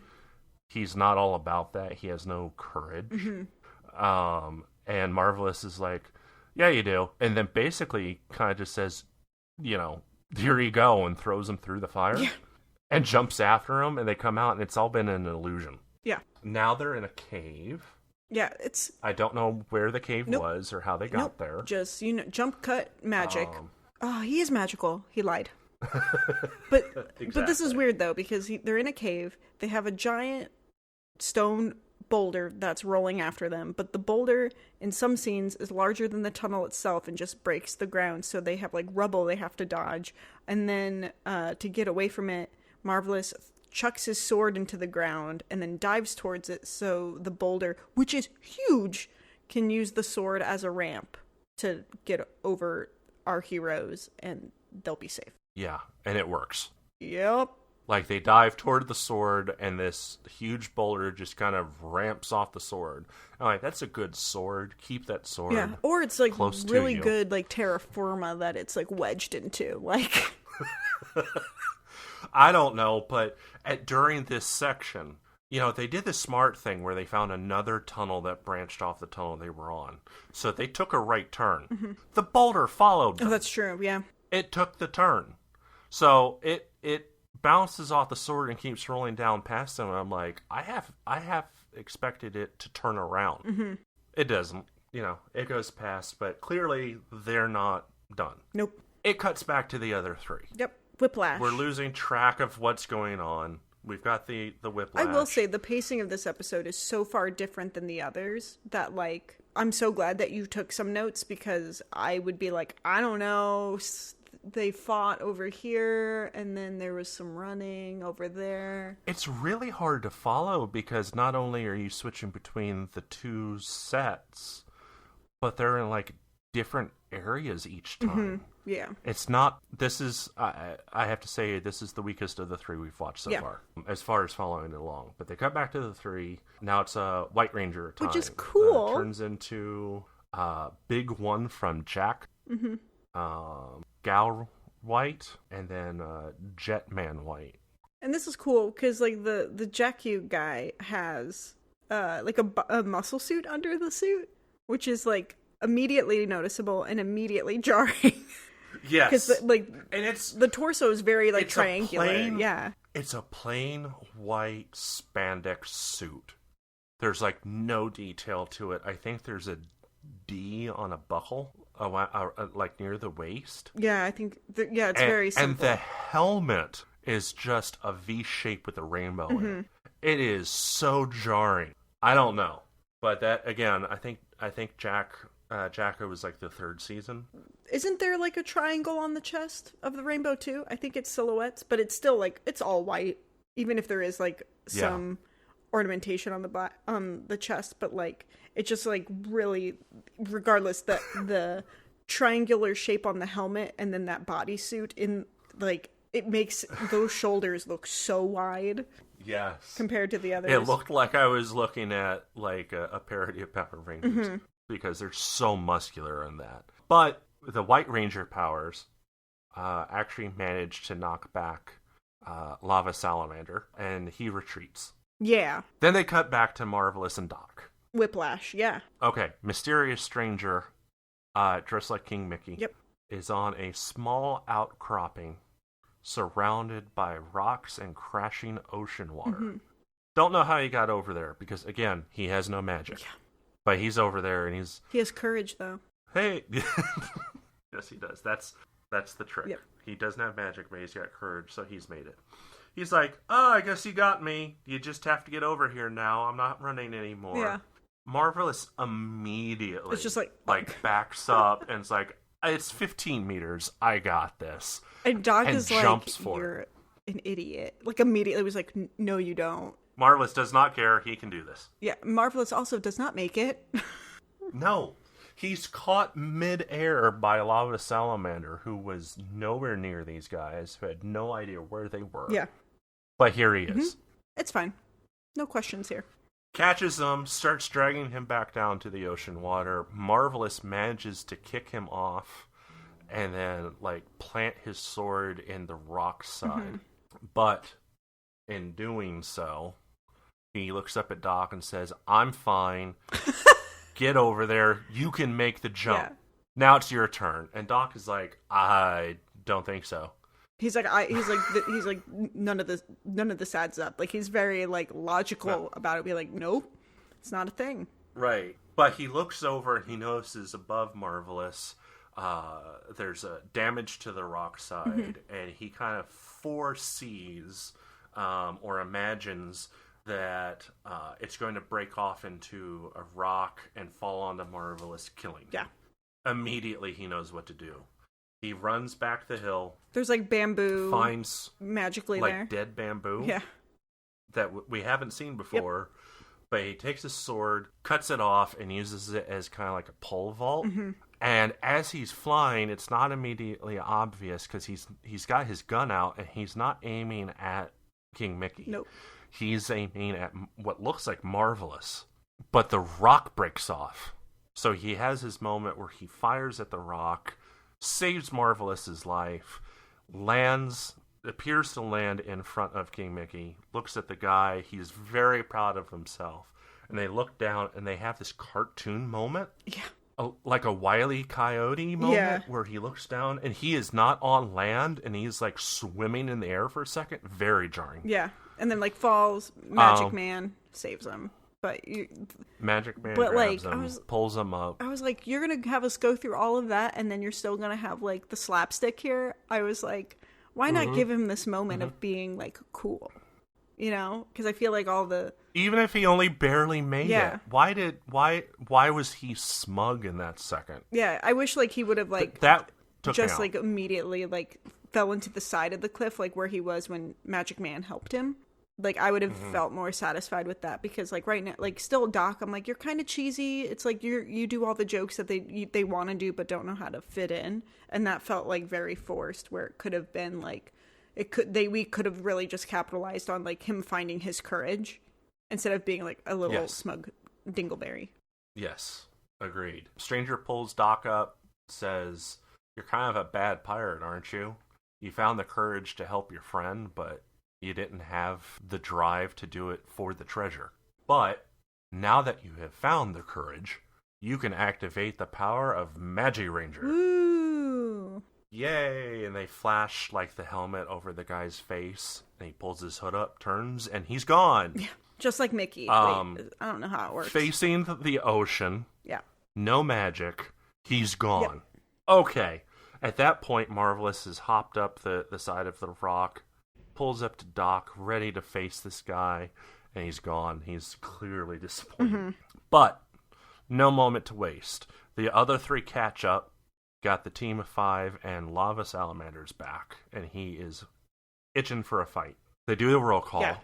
he's not all about that. He has no courage. And Marvelous is like, yeah, you do. And then basically kind of just says, here you go, and throws him through the fire and jumps after him, and they come out, and it's all been an illusion. Yeah. Now they're in a cave. Yeah, it's... I don't know where the cave was or how they got there. Just, jump cut magic. He is magical. He lied. But Exactly. But this is weird, though, because they're in a cave. They have a giant stone boulder that's rolling after them. But the boulder, in some scenes, is larger than the tunnel itself and just breaks the ground. So they have, rubble they have to dodge. And then, to get away from it, Marvelous chucks his sword into the ground and then dives towards it so the boulder, which is huge, can use the sword as a ramp to get over our heroes and they'll be safe. Yeah, and it works. Yep. They dive toward the sword and this huge boulder just kind of ramps off the sword. I'm like, that's a good sword. Keep that sword. Yeah, or it's close really to you. good terra firma that it's wedged into. I don't know, but during this section, they did the smart thing where they found another tunnel that branched off the tunnel they were on. So they took a right turn. The boulder followed them. Oh, that's true, yeah. It took the turn. So it bounces off the sword and keeps rolling down past them. And I'm like, I have expected it to turn around. It doesn't. It goes past, but clearly they're not done. Nope. It cuts back to the other three. Yep. Whiplash. We're losing track of what's going on. We've got the whiplash. I will say the pacing of this episode is so far different than the others that I'm so glad that you took some notes because I would be like, I don't know, they fought over here, and then there was some running over there. It's really hard to follow because not only are you switching between the two sets, but they're in like different areas each time. Yeah. It's not, this is, I have to say, this is the weakest of the three we've watched so far as following it along. But they cut back to the three. Now it's a White Ranger time. Which is cool. Turns into Big One from Jack. Gal White, and then Jetman White. And this is cool because like the Jakku guy has like a muscle suit under the suit, which is like immediately noticeable and immediately jarring. Yes, because like, and it's the torso is very like triangular. Yeah, it's a plain white spandex suit. There's like no detail to it. I think there's a D on a buckle, like near the waist. Yeah, I think. It's very simple. And the helmet is just a V shape with a rainbow in it. It is so jarring. I don't know, but that again, I think Jakku was like the third season. Isn't there like a triangle on the chest of the rainbow too? I think it's silhouettes, but it's still like it's all white, even if there is like some ornamentation on the chest. But like it's just like really, regardless, the triangular shape on the helmet and then that bodysuit in like it makes those shoulders look so wide. Yes, compared to the others. It looked like I was looking at like a parody of Power Rangers because they're so muscular in that. But the White Ranger powers actually managed to knock back Lava Salamander, and he retreats. Yeah. Then they cut back to Marvelous and Doc. Whiplash, yeah. Okay, mysterious stranger, dressed like King Mickey, is on a small outcropping surrounded by rocks and crashing ocean water. Don't know how he got over there because, again, he has no magic. Yeah. But he's over there and he has courage, though. Hey. Yes, he does. That's the trick. Yep. He doesn't have magic, but he's got courage, so he's made it. He's like, oh, I guess you got me. You just have to get over here now. I'm not running anymore. Yeah. Marvelous immediately it's just like backs up and it's like, it's 15 meters. I got this. And Doc is jumps like, you're an idiot. Like immediately was like, no, you don't. Marvelous does not care. He can do this. Yeah, Marvelous also does not make it. No. He's caught mid-air by Lava Salamander, who was nowhere near these guys, who had no idea where they were. Yeah. But here he is. It's fine. No questions here. Catches him, starts dragging him back down to the ocean water. Marvelous manages to kick him off and then, like, plant his sword in the rock side. But in doing so, he looks up at Doc and says, I'm fine. Get over there. You can make the jump. Yeah. Now it's your turn. And Doc is like, I don't think so. He's like, none of this adds up. Like, he's very like logical about it. Be like, nope, it's not a thing. Right. But he looks over and he notices above Marvelous, there's a damage to the rock side, and he kind of foresees or imagines that it's going to break off into a rock and fall onto Marvelous, killing him. Yeah. Immediately he knows what to do. He runs back the hill. There's like bamboo. Finds magically like there. Dead bamboo. Yeah. That we haven't seen before. But he takes his sword, cuts it off, and uses it as kind of like a pole vault. And as he's flying, it's not immediately obvious because he's got his gun out and he's not aiming at King Mickey. Nope. He's aiming at what looks like Marvelous. But the rock breaks off. So he has his moment where he fires at the rock, saves Marvelous's life, appears to land in front of King Mickey, looks at the guy. He's very proud of himself. And they look down and they have this cartoon moment. Yeah. Like a Wile E. Coyote moment where he looks down and he is not on land and he's like swimming in the air for a second. Very jarring. Yeah. And then like falls, Magic Man saves him. But Magic Man grabs him, pulls him up. I was like, you're going to have us go through all of that and then you're still going to have like the slapstick here? I was like, why not give him this moment of being like cool? You know? Because I feel like all the... Even if he only barely made it. Why was he smug in that second? Yeah, I wish like he would have like... just like immediately like fell into the side of the cliff, like where he was when Magic Man helped him. Like, I would have felt more satisfied with that, because like right now, like still Doc, I'm like, you're kind of cheesy. It's like you do all the jokes that they want to do but don't know how to fit in, and that felt like very forced. Where it could have been like, we could have really just capitalized on like him finding his courage instead of being like a little smug dingleberry. Yes, agreed. Stranger pulls Doc up, says, "You're kind of a bad pirate, aren't you? You found the courage to help your friend, but you didn't have the drive to do it for the treasure. But now that you have found the courage, you can activate the power of Magi-Ranger." Ooh. Yay! And they flash like the helmet over the guy's face, and he pulls his hood up, turns, and he's gone. Yeah, just like Mickey. I don't know how it works. Facing the ocean. Yeah. No magic. He's gone. Yep. Okay. At that point, Marvelous has hopped up the side of the rock, pulls up to Doc, ready to face this guy, and he's gone. He's clearly disappointed. But no moment to waste. The other three catch up, got the team of 5 and Lava Salamander's back, and he is itching for a fight. They do the roll call,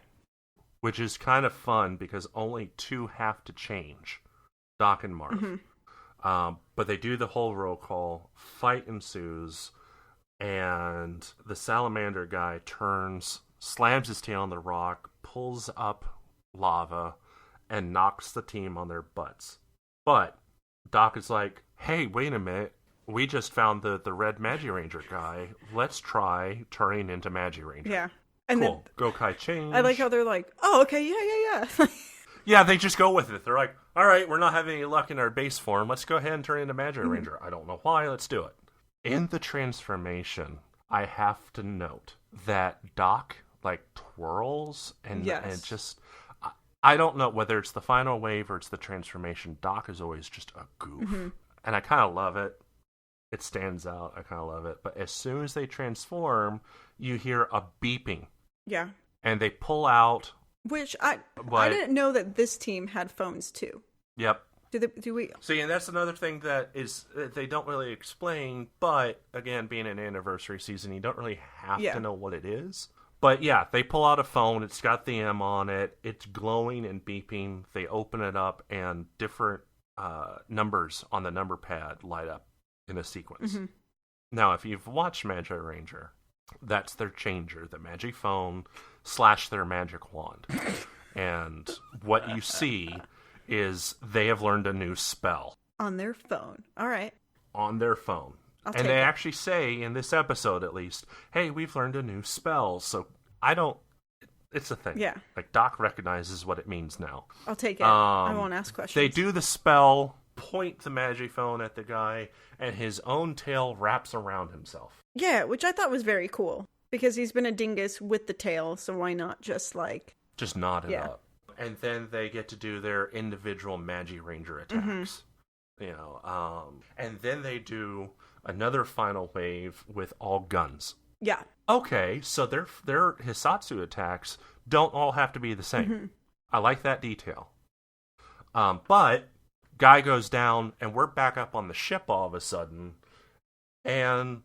which is kind of fun because only 2 have to change, Doc and Marv. But they do the whole roll call, fight ensues, and the salamander guy turns, slams his tail on the rock, pulls up lava, and knocks the team on their butts. But Doc is like, "Hey, wait a minute. We just found the red Magi-Ranger guy. Let's try turning into Magi-Ranger." Yeah. And cool. Gokai change. I like how they're like, "Oh, okay, yeah." Yeah, they just go with it. They're like, "All right, we're not having any luck in our base form. Let's go ahead and turn into Magi-Ranger." I don't know why. Let's do it. In the transformation, I have to note that Doc like twirls and just I don't know whether it's the final wave or it's the transformation. Doc is always just a goof, and I kind of love it. It stands out. I kind of love it. But as soon as they transform, you hear a beeping. Yeah, and they pull out. Which I didn't know that this team had phones too. Yep. Do we see? And that's another thing that they don't really explain. But again, being an anniversary season, you don't really have to know what it is. But yeah, they pull out a phone. It's got the M on it. It's glowing and beeping. They open it up, and different numbers on the number pad light up in a sequence. Now, if you've watched Magi-Ranger, that's their changer, the magic phone / their magic wand. And what you see is they have learned a new spell. On their phone. All right. On their phone. And they actually say, in this episode at least, "Hey, we've learned a new spell." So it's a thing. Yeah. Like, Doc recognizes what it means now. I'll take it. I won't ask questions. They do the spell, point the magic phone at the guy, and his own tail wraps around himself. Yeah, which I thought was very cool. Because he's been a dingus with the tail, so why not just nod it up. And then they get to do their individual Magi-Ranger attacks. And then they do another final wave with all guns. Yeah. Okay, so their Hisatsu attacks don't all have to be the same. I like that detail. But guy goes down, and we're back up on the ship all of a sudden, and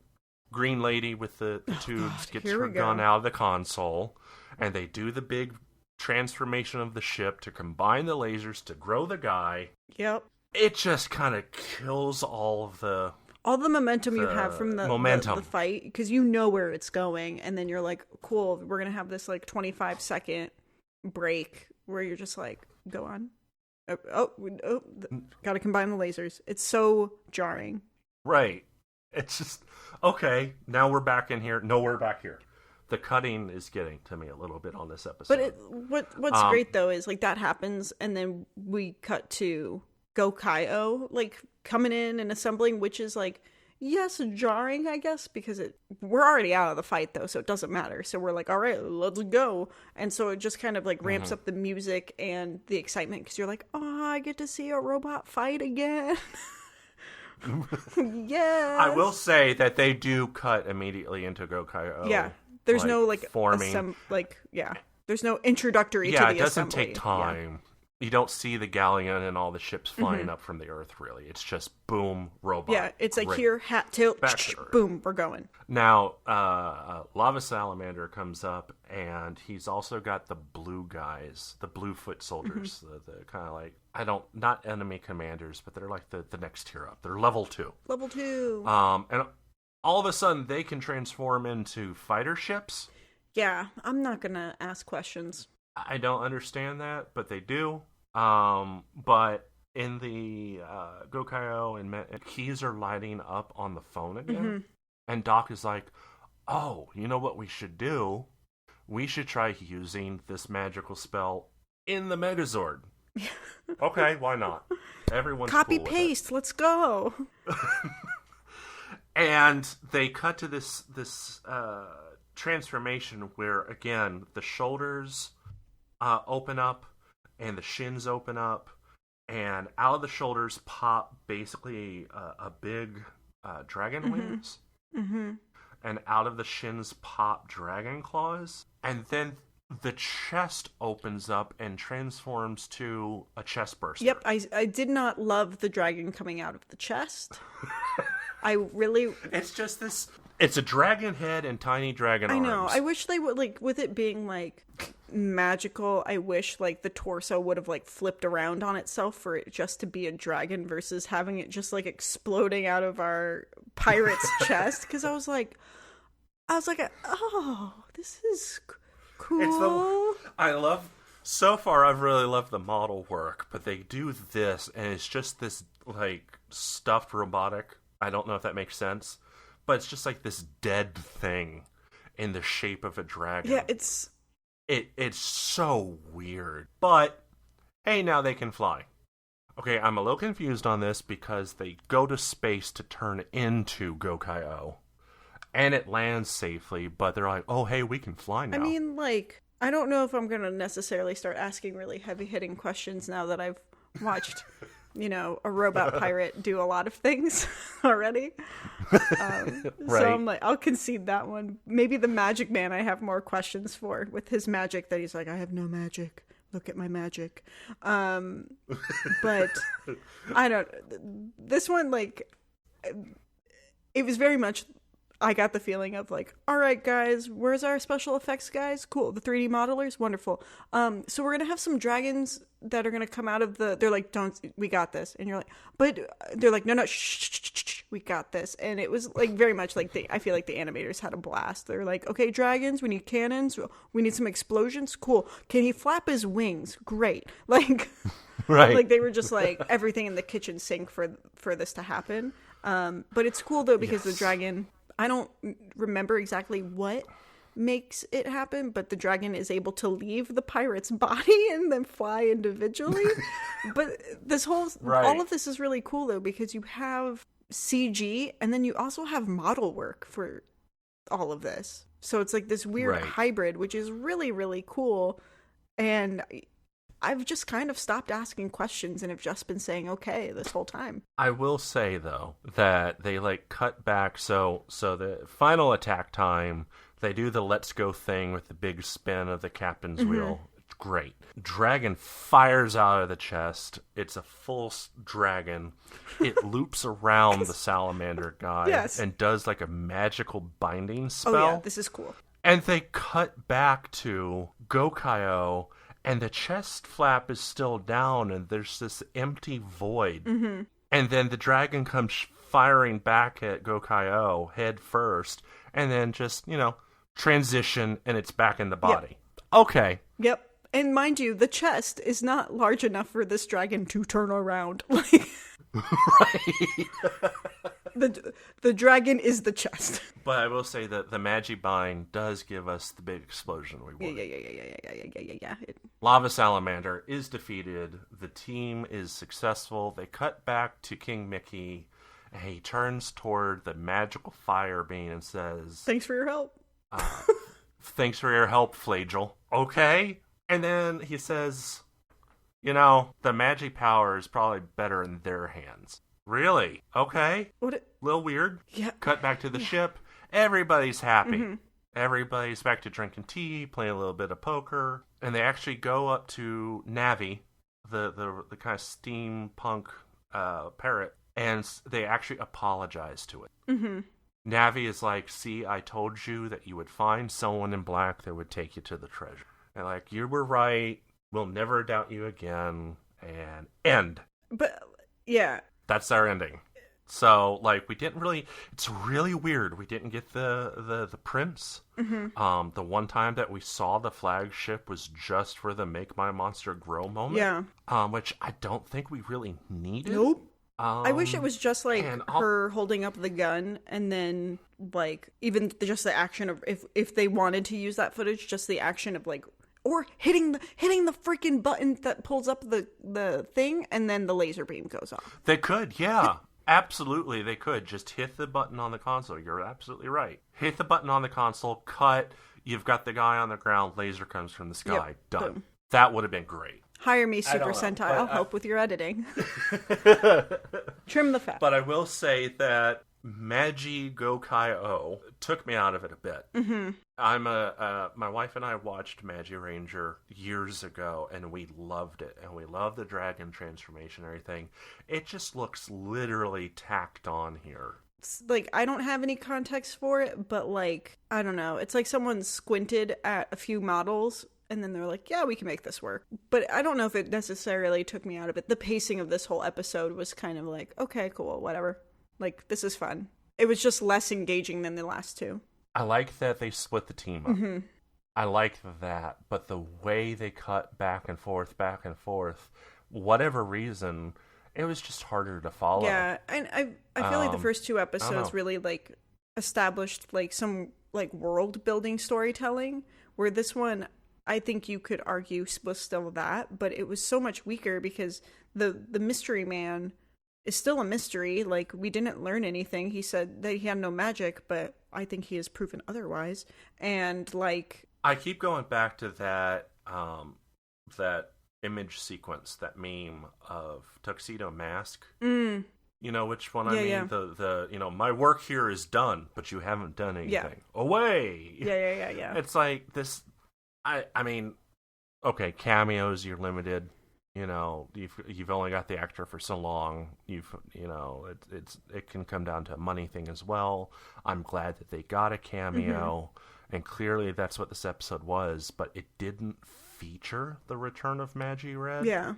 Green Lady with the tubes gets her gun out of the console, and they do the big transformation of the ship to combine the lasers to grow the guy. Yep. It just kind of kills all the momentum you have from the fight, because you know where it's going, and then you're like, cool, we're gonna have this like 25-second break where you're just like, go on. Gotta combine the lasers. It's so jarring. Right. It's just, okay, now we're back in here. No, we're back here. The cutting is getting to me a little bit on this episode. But what's great, though, is like that happens, and then we cut to Gokaiger, like, coming in and assembling, which is like, yes, jarring, I guess, because we're already out of the fight, though, so it doesn't matter. So we're like, all right, let's go. And so it just kind of like ramps up the music and the excitement, because you're like, oh, I get to see a robot fight again. Yeah. I will say that they do cut immediately into Gokaiger. Yeah. There's no like forming. there's no introductory to the assembly. Yeah, it doesn't take time. You don't see the galleon and all the ships flying up from the Earth, really. It's just boom, robot. Yeah, it's like Great. here, hat, tilt, Back to Earth. boom, we're going. Now, Lava Salamander comes up, and he's also got the blue guys, the blue foot soldiers, the kind of like, not enemy commanders, but they're like the next tier up. They're level 2. Level 2. And all of a sudden, they can transform into fighter ships. Yeah, I'm not gonna ask questions. I don't understand that, but they do. But in the Gokaiger and keys are lighting up on the phone again. And Doc is like, oh, you know what we should do? We should try using this magical spell in the Megazord. Okay, why not? Everyone's Copy cool with paste, let's go. And they cut to this transformation where, again, the shoulders open up and the shins open up, and out of the shoulders pop basically a big dragon wings, and out of the shins pop dragon claws, and then the chest opens up and transforms to a chest burster. Yep, I did not love the dragon coming out of the chest. I really... It's just this... It's a dragon head and tiny dragon arms. I know. I wish they would, like, with it being, like, magical, I wish, like, the torso would have, like, flipped around on itself for it just to be a dragon versus having it just, like, exploding out of our pirate's chest. Because I was like, oh, this is cool. So far, I've really loved the model work, but they do this, and it's just this, like, stuffed robotic. I don't know if that makes sense. But it's just like this dead thing in the shape of a dragon. Yeah, it's so weird. But hey, now they can fly. Okay, I'm a little confused on this because they go to space to turn into Gokaiger, and it lands safely. But they're like, oh, hey, we can fly now. I mean, like, I don't know if I'm gonna necessarily start asking really heavy-hitting questions now that I've watched. A robot pirate do a lot of things already. Right. So I'm like, I'll concede that one. Maybe the Magic Man I have more questions for with his magic that he's like, I have no magic. Look at my magic. But I don't... This one, like, it was very much... I got the feeling of like, all right, guys, where's our special effects guys? Cool. The 3D modelers? Wonderful. So we're going to have some dragons that are going to come out of they're like, we got this. And you're like, but they're like, no, shh, we got this. And it was like very much like I feel like the animators had a blast. They're like, okay, dragons, we need cannons. We need some explosions. Cool. Can he flap his wings? Great. Like, right. Like they were just like everything in the kitchen sink for this to happen. But it's cool though, because the dragon... I don't remember exactly what makes it happen, but the dragon is able to leave the pirate's body and then fly individually. But all of this is really cool though, because you have CG and then you also have model work for all of this. So it's like this weird hybrid, which is really, really cool. And I've just kind of stopped asking questions and have just been saying okay this whole time. I will say though that they like cut back so the final attack time, they do the let's go thing with the big spin of the captain's wheel. It's great. Dragon fires out of the chest. It's a full dragon. It loops around the salamander guy and does like a magical binding spell. Oh yeah, this is cool. And they cut back to Gokaiger. And the chest flap is still down, and there's this empty void. And then the dragon comes firing back at Gokaiger head first, and then just, transition, and it's back in the body. Yep. Okay. Yep. And mind you, the chest is not large enough for this dragon to turn around. Right. The dragon is the chest. But I will say that the Magibind does give us the big explosion we want. Yeah. Lava Salamander is defeated. The team is successful. They cut back to King Mickey, and he turns toward the magical fire being and says, "Thanks for your help." Thanks for your help, Flagel. Okay. And then he says, the magic power is probably better in their hands. Really? Okay. Little weird. Yeah. Cut back to the ship. Everybody's happy. Everybody's back to drinking tea, playing a little bit of poker. And they actually go up to Navi, the kind of steampunk parrot, and they actually apologize to it. Mm-hmm. Navi is like, see, I told you that you would find someone in black that would take you to the treasure. And like, you were right. We'll never doubt you again. And end. But, yeah. That's our ending. So, like, we didn't really... It's really weird. We didn't get the prince. Mm-hmm. The one time that we saw the flagship was just for the Make My Monster Grow moment. Yeah. Which I don't think we really needed. Nope. I wish it was just, like, her holding up the gun, and then, like, even just the action of... If they wanted to use that footage, just the action of, like... Or hitting the freaking button that pulls up the thing, and then the laser beam goes off. They could, yeah. Absolutely, they could. Just hit the button on the console. You're absolutely right. Hit the button on the console, cut, you've got the guy on the ground, laser comes from the sky. Yep. Done. Boom. That would have been great. Hire me, Super Sentai. I'll help with your editing. Trim the fat. But I will say that Magi Gokaiger took me out of it a bit. Mm-hmm. My wife and I watched Magi Ranger years ago, and we loved it. And we loved the dragon transformation and everything. It just looks literally tacked on here. It's like, I don't have any context for it, but like, I don't know. It's like someone squinted at a few models, and then they're like, yeah, we can make this work. But I don't know if it necessarily took me out of it. The pacing of this whole episode was kind of like, okay, cool, whatever. Like, this is fun. It was just less engaging than the last two. I like that they split the team up. Mm-hmm. I like that. But the way they cut back and forth, whatever reason, it was just harder to follow. Yeah, and I feel like the first two episodes really, like, established, like, some, like, world-building storytelling, where this one, I think you could argue, was still that, but it was so much weaker because the mystery man is still a mystery. Like, we didn't learn anything. He said that he had no magic, but I think he has proven otherwise. And, like... I keep going back to that that image sequence, that meme of Tuxedo Mask. Mm. You know which one I mean? Yeah. The my work here is done, but you haven't done anything. Yeah. Away! Yeah. It's like this... I mean, okay, cameos, you're limited. You know, you've only got the actor for so long. It can come down to a money thing as well. I'm glad that they got a cameo, and clearly that's what this episode was. But it didn't feature the return of Magi Red. Yeah,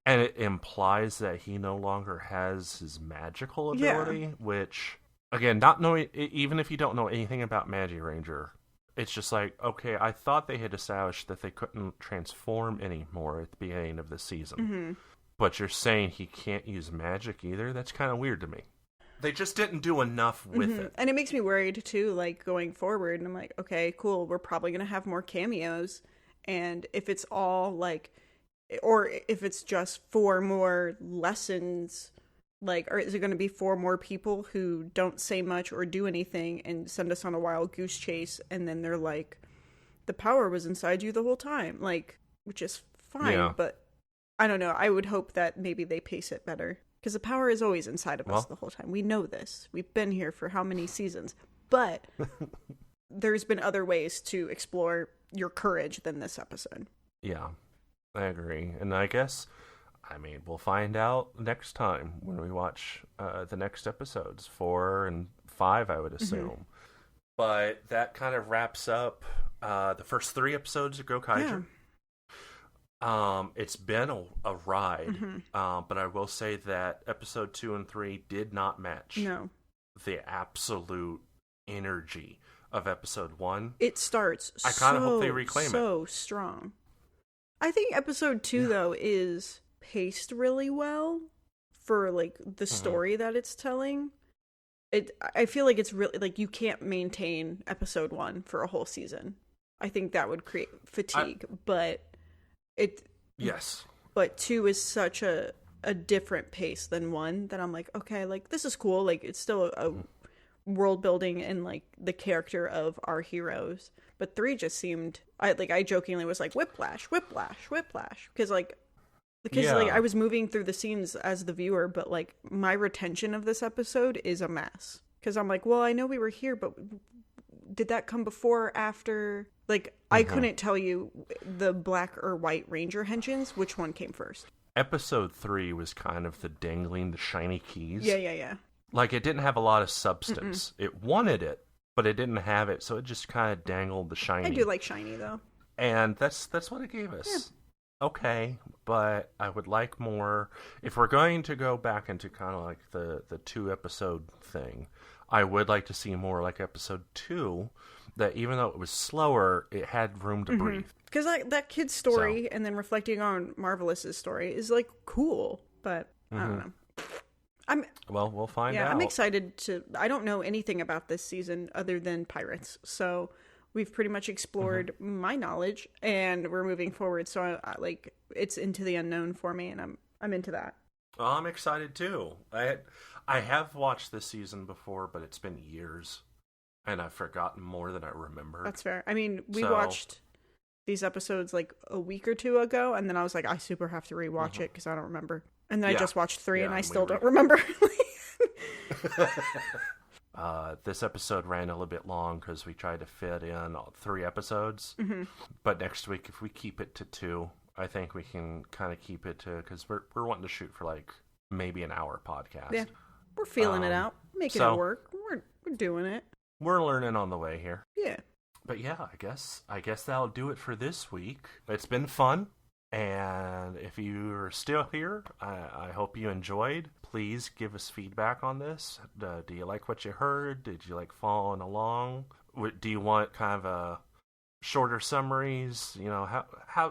and it implies that he no longer has his magical ability. Yeah. Which, again, not knowing, even if you don't know anything about Magi Ranger, it's just like, okay, I thought they had established that they couldn't transform anymore at the beginning of the season. Mm-hmm. But you're saying he can't use magic either? That's kind of weird to me. They just didn't do enough with it. And it makes me worried, too, like, going forward. And I'm like, okay, cool, we're probably going to have more cameos. And if it's all, like, or if it's just 4 more lessons... Like, or is it going to be 4 more people who don't say much or do anything and send us on a wild goose chase, and then they're like, the power was inside you the whole time, like, which is fine, but I don't know. I would hope that maybe they pace it better, because the power is always inside of us the whole time. We know this. We've been here for how many seasons, but there's been other ways to explore your courage than this episode. Yeah, I agree. And I guess... I mean, we'll find out next time when we watch the next episodes, 4 and 5, I would assume. Mm-hmm. But that kind of wraps up the first 3 episodes of Gokaiger. Yeah. It's been a ride, but I will say that episode 2 and 3 did not match the absolute energy of episode 1. It starts I kind of hope they reclaim it. So strong. I think episode 2, though, is... paced really well for like the story that it's telling. I feel like it's really like you can't maintain episode 1 for a whole season. I think that would create fatigue, but 2 is such a different pace than 1 that I'm like, okay, like this is cool. Like it's still a world building and like the character of our heroes. But 3 just seemed I jokingly was like whiplash because like I was moving through the scenes as the viewer, but like my retention of this episode is a mess because I'm like, well, I know we were here, but did that come before or after? Like I couldn't tell you the black or white ranger henchins which one came first. episode 3 was kind of the dangling the shiny keys. Yeah. Like, it didn't have a lot of substance. It wanted it, but it didn't have it, so it just kind of dangled the shiny. I do like shiny, though. And that's what it gave us. Yeah. Okay, but I would like more. If we're going to go back into kind of like the 2-episode thing, I would like to see more like episode 2, that even though it was slower, it had room to breathe. Because that kid's story, and then reflecting on Marvelous's story, is like cool, but I don't know. Well, we'll find out. Yeah, I'm excited to. I don't know anything about this season other than pirates, so we've pretty much explored my knowledge, and we're moving forward. So I like it's into the unknown for me, and I'm into that. Well, I'm excited too. I have watched this season before, but it's been years, and I've forgotten more than I remember. That's fair. I mean, we watched these episodes like a week or 2 ago, and then I was like, I super have to rewatch it because I don't remember. And then I just watched 3, and I still don't remember. This episode ran a little bit long because we tried to fit in 3 episodes. But next week, if we keep it to 2, I think we can kind of keep it to, because we're wanting to shoot for like maybe an hour podcast. Yeah, we're feeling it out, making it work. We're doing it. We're learning on the way here. Yeah. But yeah, I guess that'll do it for this week. It's been fun. And if you're still here, I hope you enjoyed. Please give us feedback on this. Do you like what you heard? Did you like following along? Do you want kind of a shorter summaries? You know,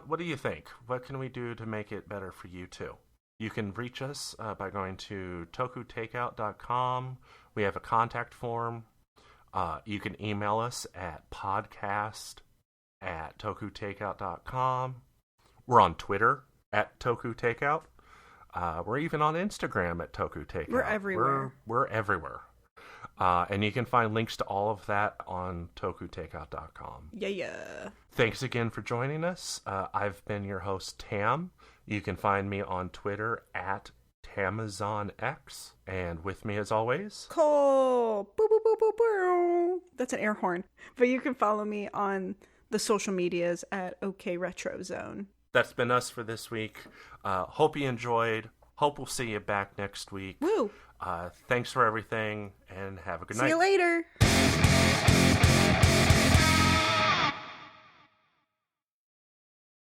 what do you think? What can we do to make it better for you too? You can reach us by going to tokutakeout.com. We have a contact form. You can email us at podcast@tokutakeout.com. We're on Twitter at Toku Takeout. We're even on Instagram at Toku Takeout. We're everywhere. We're everywhere. And you can find links to all of that on tokutakeout.com. Yeah. Thanks again for joining us. I've been your host, Tam. You can find me on Twitter at TamazonX. And with me, as always, Cole. Boo, boo, boo, boo, boo. That's an air horn. But you can follow me on the social medias at OK Retro Zone. That's been us for this week. Hope you enjoyed. Hope we'll see you back next week. Woo! Thanks for everything, and have a good night. See you later.